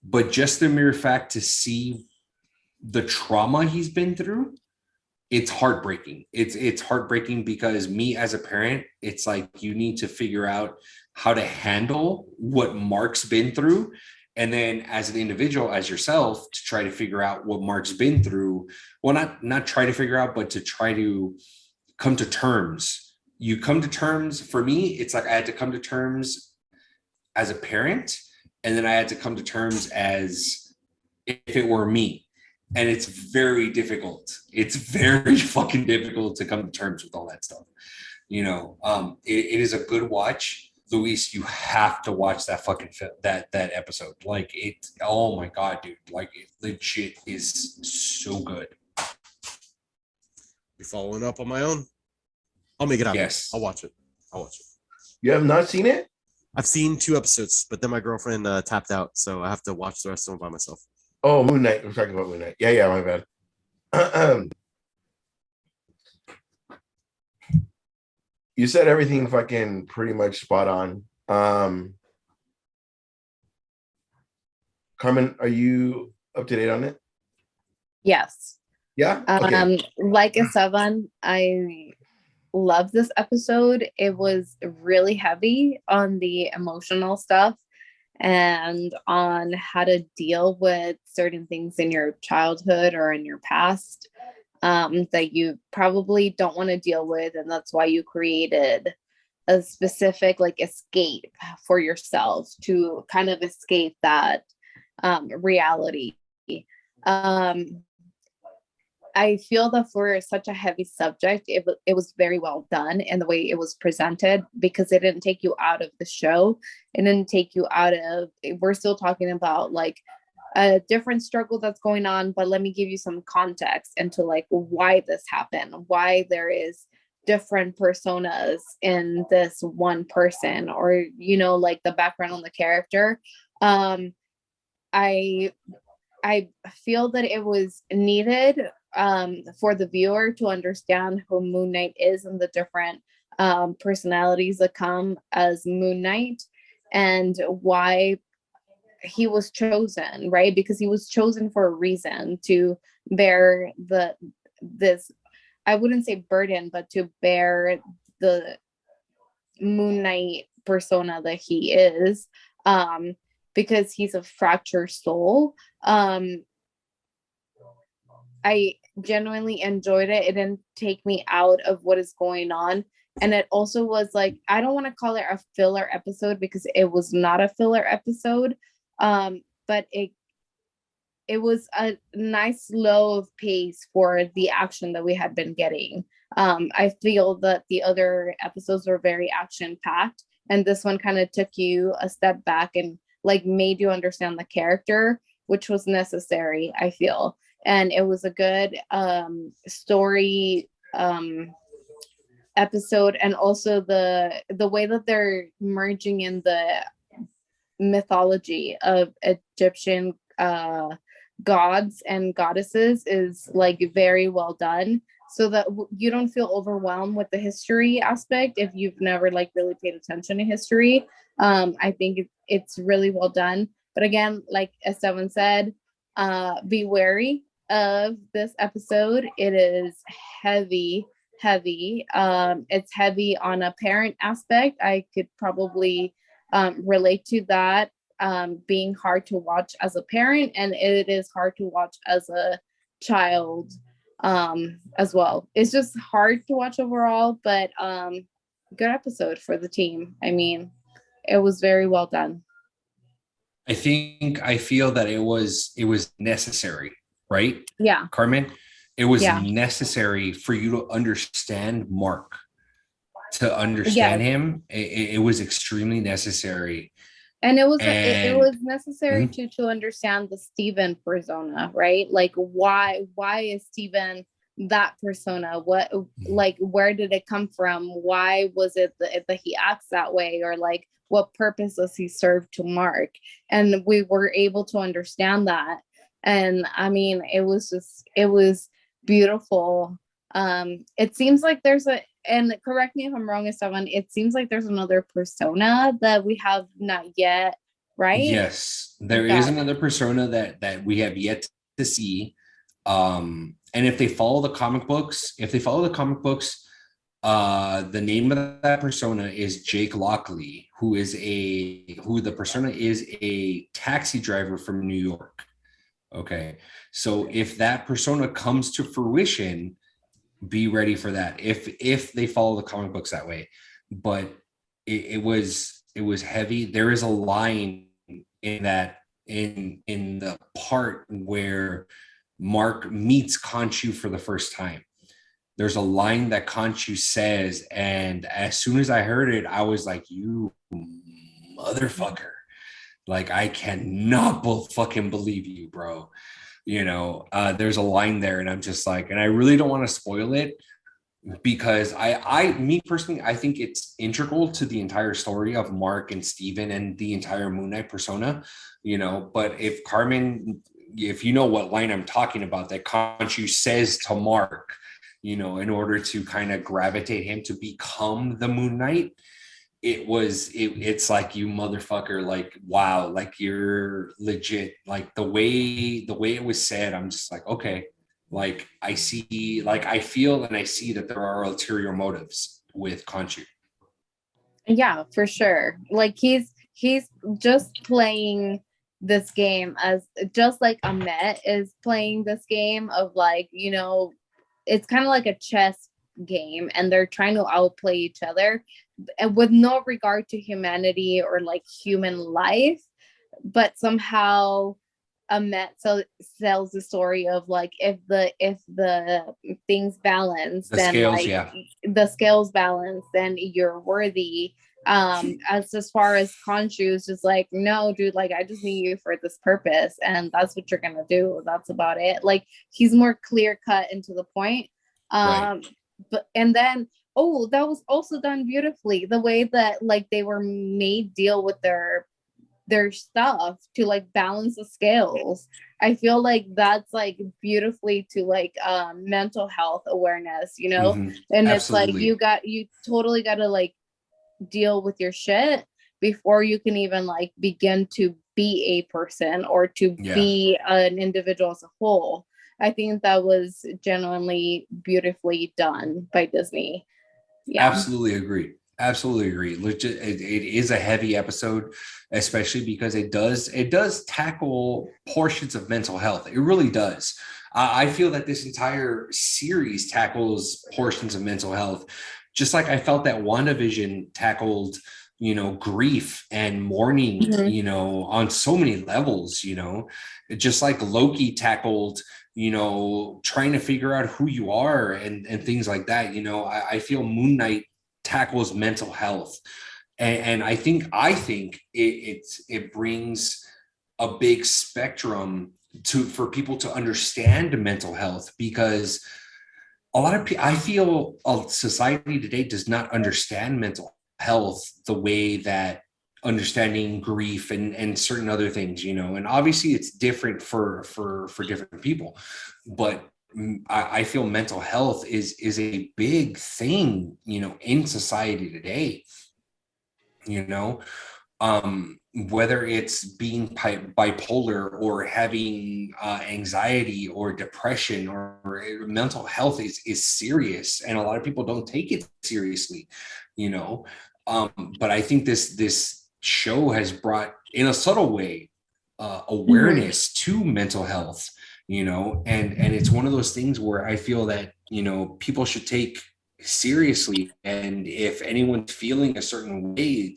but just the mere fact to see the trauma he's been through, it's heartbreaking. It's heartbreaking because me as a parent, it's like you need to figure out how to handle what Mark's been through. And then as an individual, as yourself, to try to figure out what Mark's been through. Well, not try to figure out, but to try to come to terms. You come to terms. For me, it's like I had to come to terms as a parent, and then I had to come to terms as if it were me. And it's very difficult. It's very fucking difficult to come to terms with all that stuff. It is a good watch. Luis, you have to watch that fucking that episode. Like, it, oh my God, dude. Like, it legit is so good. Be following up on my own. I'll make it happen. Yes. I'll watch it. You have not seen it? I've seen 2 episodes, but then my girlfriend tapped out, so I have to watch the rest of them by myself. Oh, Moon Knight. We're talking about Moon Knight. Yeah, my bad. You said everything fucking pretty much spot on. Carmen, are you up to date on it? Yes. Yeah? Okay. Like a 7, I love this episode. It was really heavy on the emotional stuff and on how to deal with certain things in your childhood or in your past that you probably don't want to deal with. And that's why you created a specific like escape for yourself to kind of escape that reality. I feel that for such a heavy subject, it was very well done in the way it was presented, because it didn't take you out of the show. It didn't take you out of, we're still talking about like a different struggle that's going on, but let me give you some context into like why this happened, why there is different personas in this one person, or, like the background on the character. I I feel that it was needed for the viewer to understand who Moon Knight is and the different personalities that come as Moon Knight, and why he was chosen, right? Because he was chosen for a reason, to bear this, I wouldn't say burden, but to bear the Moon Knight persona that he is, because he's a fractured soul. I genuinely enjoyed it. It didn't take me out of what is going on. And it also was like, I don't want to call it a filler episode, because it was not a filler episode. But it was a nice slow of pace for the action that we had been getting. I feel that the other episodes were very action packed, and this one kind of took you a step back and like made you understand the character, which was necessary, I feel. And it was a good story episode, and also the way that they're merging in the mythology of Egyptian gods and goddesses is like very well done, so that you don't feel overwhelmed with the history aspect if you've never like really paid attention to history. I think it's really well done. But again, like Esteban said, be wary of this episode. It is heavy. It's heavy on a parent aspect. I could probably relate to that, being hard to watch as a parent, and it is hard to watch as a child as well. It's just hard to watch overall, but good episode for the team. I mean, it was very well done. I feel that it was necessary, right? Yeah. Carmen, it was Yeah. necessary for you to understand Mark, to understand him. It was extremely necessary. And it was And necessary to understand the Steven persona, right? Like why is Steven that persona? What, like, where did it come from? Why was it that he acts that way? Or like, what purpose does he serve to Mark? And we were able to understand that. And I mean, it was beautiful. It seems like and correct me if I'm wrong, Esteban, it seems like there's another persona that we have not yet, right? yes, there is another persona that we have yet to see. And if they follow the comic books, the name of that persona is Jake Lockley, who the persona is a taxi driver from New York. Okay, so if that persona comes to fruition, be ready for that. If they follow the comic books that way. But it was heavy. There is a line in the part where Mark meets Khonshu for the first time. There's a line that Khonshu says, and as soon as I heard it, I was like, you motherfucker. Like, I cannot fucking believe you, bro. You know, there's a line there, and I'm just like, and I really don't want to spoil it, because me personally, I think it's integral to the entire story of Mark and Steven and the entire Moon Knight persona, you know. But if you know what line I'm talking about, that Khonshu says to Mark, you know, in order to kind of gravitate him to become the Moon Knight, it's like, you motherfucker, like, wow, like, you're legit. Like, the way it was said, I'm just like, okay, like, I see, like, I feel and I see that there are ulterior motives with Khonshu. Yeah, for sure. Like, he's just playing this game as just like Ahmet is playing this game of, like, you know, it's kind of like a chess game, and they're trying to outplay each other, and with no regard to humanity or like human life. But somehow Ahmet sells the story of, like, if the things balance, then scales, like, yeah, the scales balance, then you're worthy. As far as Khonshu is just like, no, dude, like, I just need you for this purpose, and that's what you're gonna do. That's about it. Like, he's more clear cut and to the point. Right. But and then, that was also done beautifully, the way that, like, they were made deal with their their stuff to like balance the scales. I feel like that's like beautifully to like mental health awareness, you know. And it's like Absolutely. you totally got to like deal with your shit before you can even like begin to be a person or to Yeah. be an individual as a whole. I think that was genuinely beautifully done by Disney. Yeah. Absolutely agree. Absolutely agree. Legit, it is a heavy episode, especially because it does tackle portions of mental health. It really does. I feel that this entire series tackles portions of mental health, just like I felt that WandaVision tackled, you know, grief and mourning, Mhm. you know, on so many levels, you know, just like Loki tackled, you know, trying to figure out who you are and things like that. You know, I feel Moon Knight tackles mental health. And I think it brings a big spectrum for people to understand mental health, because a lot of people, I feel society today does not understand mental health the way that understanding grief and certain other things, you know, and obviously it's different for different people, but I feel mental health is a big thing, you know, in society today, you know, whether it's being bipolar or having anxiety or depression or mental health is serious, and a lot of people don't take it seriously, you know. But I think this show has brought, in a subtle way, awareness to mental health, you know, and it's one of those things where I feel that, you know, people should take seriously, and if anyone's feeling a certain way,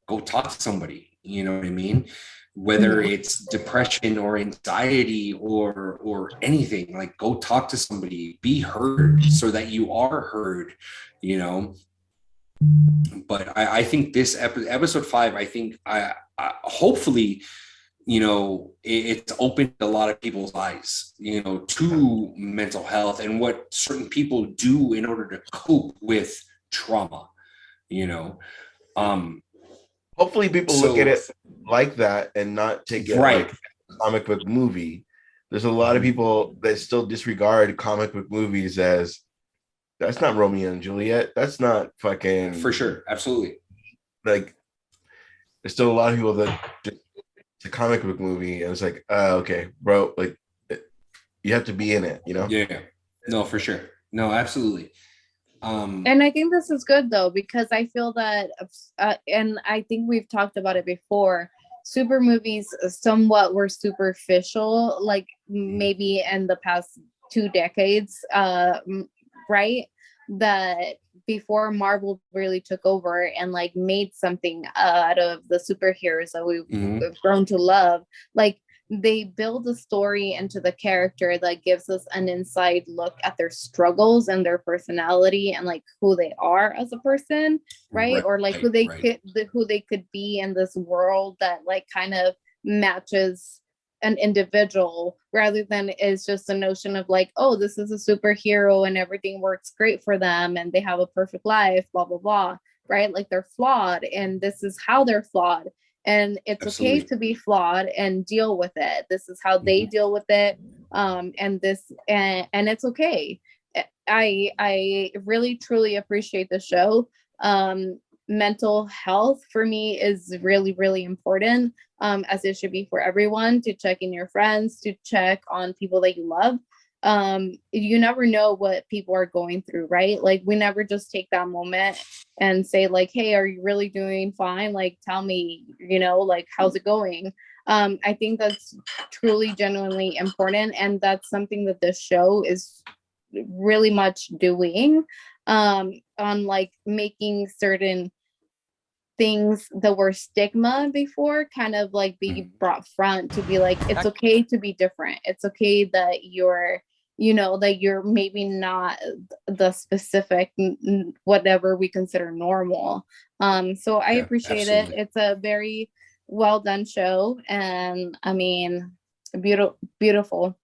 go talk to somebody, you know what I mean? Whether it's depression or anxiety or anything, like go talk to somebody, be heard so that you are heard, you know. But I think this episode 5, I think I hopefully, you know, it's opened a lot of people's eyes, you know, to mental health and what certain people do in order to cope with trauma, you know. Hopefully people look at it like that and not take it right. like a comic book movie. There's a lot of people that still disregard comic book movies as, that's not Romeo and Juliet. That's not fucking, for sure. Absolutely. Like, there's still a lot of people that it's a comic book movie and it's like, okay, bro, like you have to be in it, you know? Yeah. No, for sure. No, absolutely. And I think this is good though, because I feel that, and I think we've talked about it before, super movies somewhat were superficial, like maybe in the past 2 decades, right? That before Marvel really took over and like made something out of the superheroes that we've grown to love, like they build a story into the character that gives us an inside look at their struggles and their personality and like who they are as a person, right? Or like who they could be in this world that like kind of matches an individual, rather than is just a notion of like, oh, this is a superhero and everything works great for them and they have a perfect life, blah blah blah, right? Like they're flawed and this is how they're flawed, and it's okay to be flawed and deal with it. This is how they deal with it, and it's okay. I really truly appreciate the show. Mental health for me is really, really important, as it should be for everyone, to check in your friends, to check on people that you love. You never know what people are going through, right? Like we never just take that moment and say like, hey, are you really doing fine? Like, tell me, you know, like, how's it going? I think that's truly genuinely important. And that's something that this show is really much doing, on like making certain things that were stigma before kind of like be brought front, to be like, it's okay to be different. It's okay that you're, you know, that you're maybe not the specific whatever we consider normal. So I appreciate it. It's a very well done show, and I mean, beautiful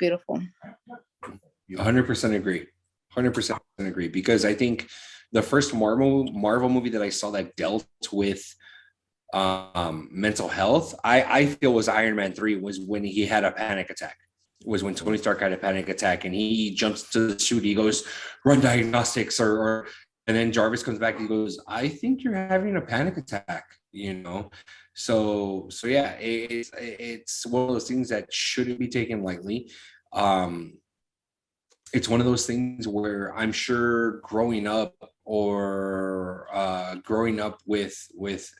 100% agree. 100% agree, because I think the first Marvel movie that I saw that dealt with mental health, I feel was Iron Man 3 was when he had a panic attack. Was when Tony Stark had a panic attack and he jumps to the suit. He goes, run diagnostics, or and then Jarvis comes back. He goes, I think you're having a panic attack. So yeah, it's one of those things that shouldn't be taken lightly. It's one of those things where I'm sure growing up with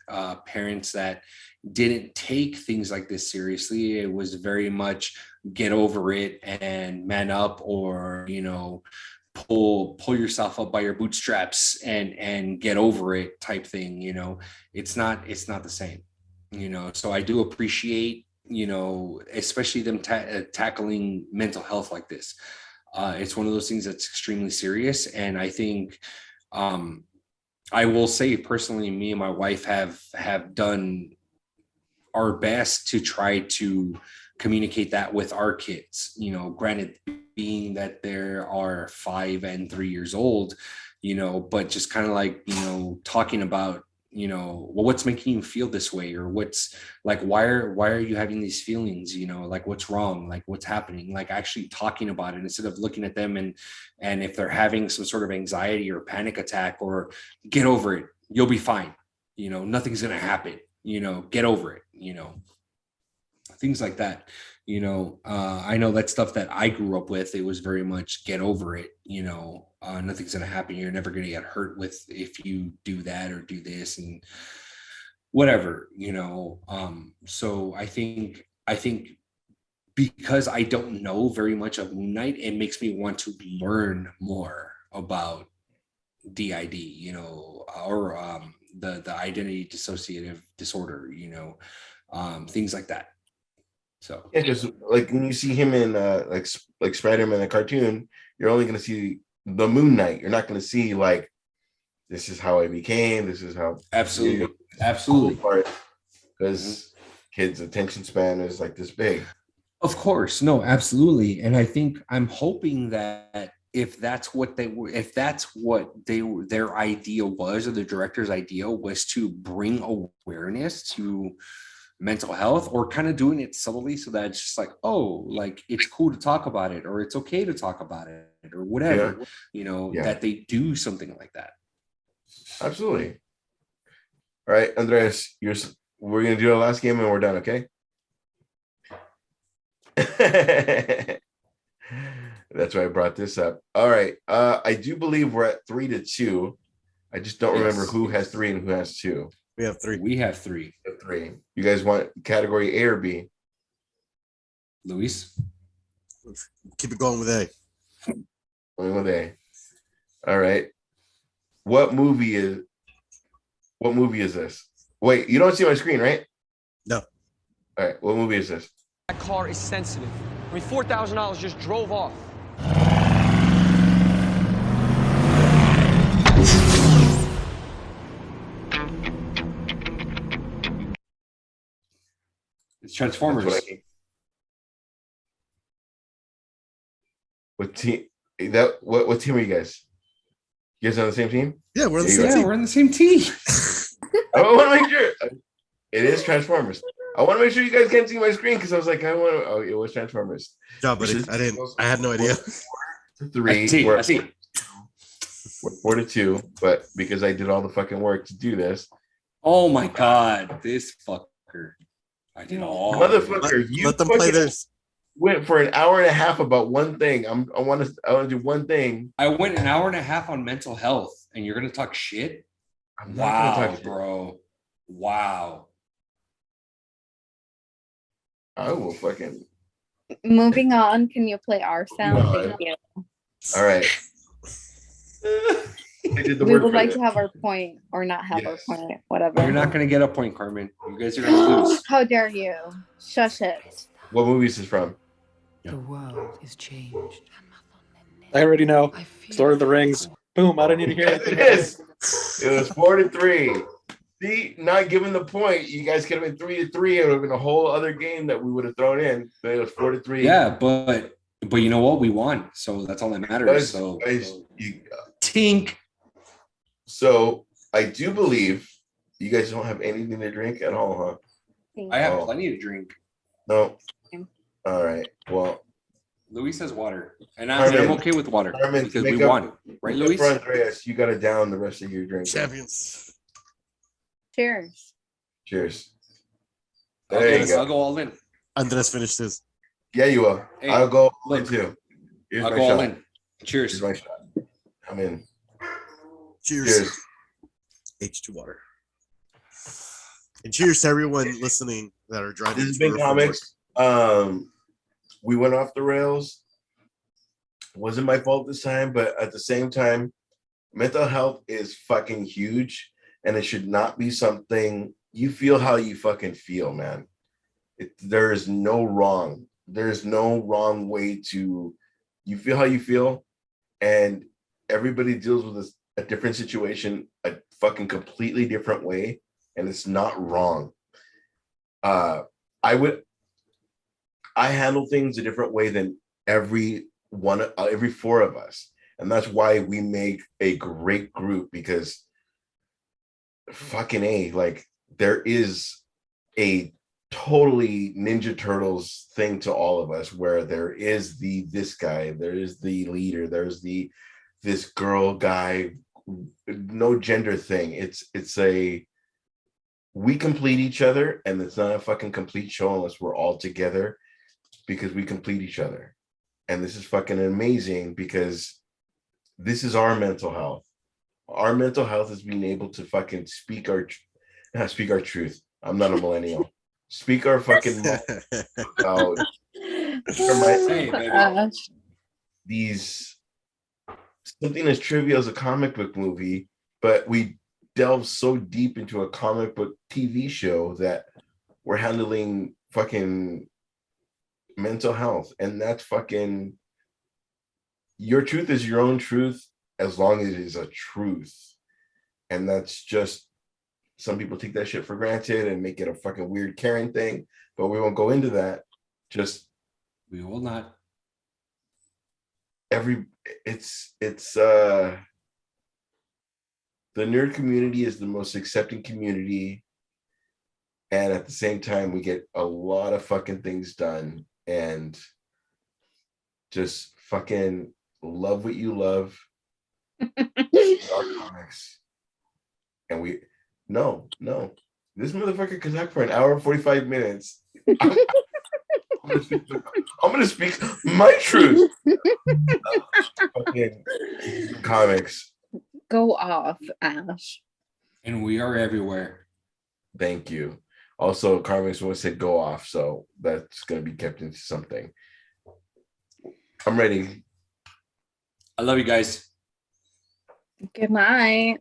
parents that didn't take things like this seriously, it was very much get over it and man up, or pull yourself up by your bootstraps and get over it type thing. It's not the same. So I do appreciate especially them tackling mental health like this. It's one of those things that's extremely serious, and I think I will say personally, me and my wife have done our best to try to communicate that with our kids. Granted, being that there are 5 and 3 years old, but just kind of like talking about well, what's making you feel this way, or what's like, why are you having these feelings, like what's wrong, like what's happening, like actually talking about it instead of looking at them and if they're having some sort of anxiety or panic attack, or get over it, you'll be fine, nothing's gonna happen, get over it, things like that. I know that stuff that I grew up with, it was very much get over it, nothing's gonna happen, you're never gonna get hurt with if you do that or do this and whatever, so I think because I don't know very much of Moon Knight, it makes me want to learn more about DID, or the identity dissociative disorder, things like that. So yeah, because like when you see him in like Spider-Man the cartoon, you're only going to see the Moon Knight. You're not going to see like, this is how I became. This is how. Absolutely. Because kids' attention span is like this big. Of course, no, absolutely, and I think I'm hoping that if that's what their idea was, or the director's idea was, to bring awareness to mental health, or kind of doing it subtly so that it's just like, oh, like it's cool to talk about it, or it's okay to talk about it, or whatever, that they do something like that. Absolutely. All right, Andres, we're gonna do our last game and we're done, okay? That's why I brought this up. All right. I do believe we're at 3-2. I just don't remember who has 3 and who has 2. We have 3. We have 3. 3. You guys want category A or B? Luis? Keep it going with A. Going with A. All right. What movie is this? Wait, you don't see my screen, right? No. All right. What movie is this? That car is sensitive. I mean, $4,000 just drove off. It's Transformers. That's what I mean. What team? What team are you guys? You guys on the same team? Yeah, we're on the same team. We're on the same team. I want to make sure. It is Transformers. I want to make sure you guys can't see my screen because I was like, I want to. Oh, it was Transformers. No, but I didn't. I had no idea. 3. I see. We're 4-2, but because I did all the fucking work to do this. Oh my god, this fucker! I did all. Motherfucker, let them play this. Went for an hour and a half about one thing. I want to do one thing. I went an hour and a half on mental health, and you're gonna talk shit? I'm not gonna talk shit. Bro. Wow. I will fucking. Moving on, can you play our sound? No. Thank you. All right. I did the We work would for like this. to have our point or not have our Yes. point, whatever. You're not gonna get a point, Carmen. You guys are gonna lose. How dare you? Shush it. What movie is this from? The world is changed. I already know. I feel Lord of the Rings. Boom. I don't need to hear It it. is. It was 4-3. See, not given the point, you guys could have been 3-3. It would have been a whole other game that we would have thrown in. But it was 4-3. Yeah, but you know what? We won, so that's all that matters. Tink. So I do believe You guys don't have anything to drink at all, huh? I have Oh. plenty to drink. No. All right. Well, Luis has water, and Carmen, I'm okay with water Carmen, because make we up- won, right, except Luis? for Andreas, you got to down the rest of your drink. Champions. Cheers. Cheers. I'll There go, you go. I'll go all in. Andres finished his. Yeah, you will. Hey, I'll go all in look. too. Here's I'll my go all shot. in. Cheers. Here's my shot. I'm in. Cheers. Cheers. H2 water. And cheers to everyone listening that are driving. This has to been or from work. Comix. We went off the rails. It wasn't my fault this time, but at the same time, mental health is fucking huge, and it should not be something you feel how you fucking feel, man. There is no wrong. There's no wrong way to. You feel how you feel, and everybody deals with a different situation a fucking completely different way, and it's not wrong. I handle things a different way than every four of us, and that's why we make a great group, because fucking like there is a totally Ninja Turtles thing to all of us, where there is this guy, there is the leader, there's this girl guy, no gender thing. It's we complete each other, and it's not a fucking complete show unless we're all together, because we complete each other. And this is fucking amazing, because this is our mental health. Our mental health is being able to fucking speak our truth. I'm not a millennial. Speak our fucking out. Hey, baby. These something as trivial as a comic book movie, but we delve so deep into a comic book TV show that we're handling fucking mental health. And that's fucking, your truth is your own truth, as long as it is a truth. And that's just, some people take that shit for granted and make it a fucking weird Karen thing, but we won't go into that. Just We will not. it's the nerd community is the most accepting community, and at the same time we get a lot of fucking things done, and just fucking love what you love. Our comics. And this motherfucker can talk for an hour and 45 minutes. I'm gonna speak my truth. Fucking comics. Go off, Ash. And we are everywhere. Thank you. Also, comics once said go off, so that's gonna be kept into something. I'm ready. I love you guys. Good night.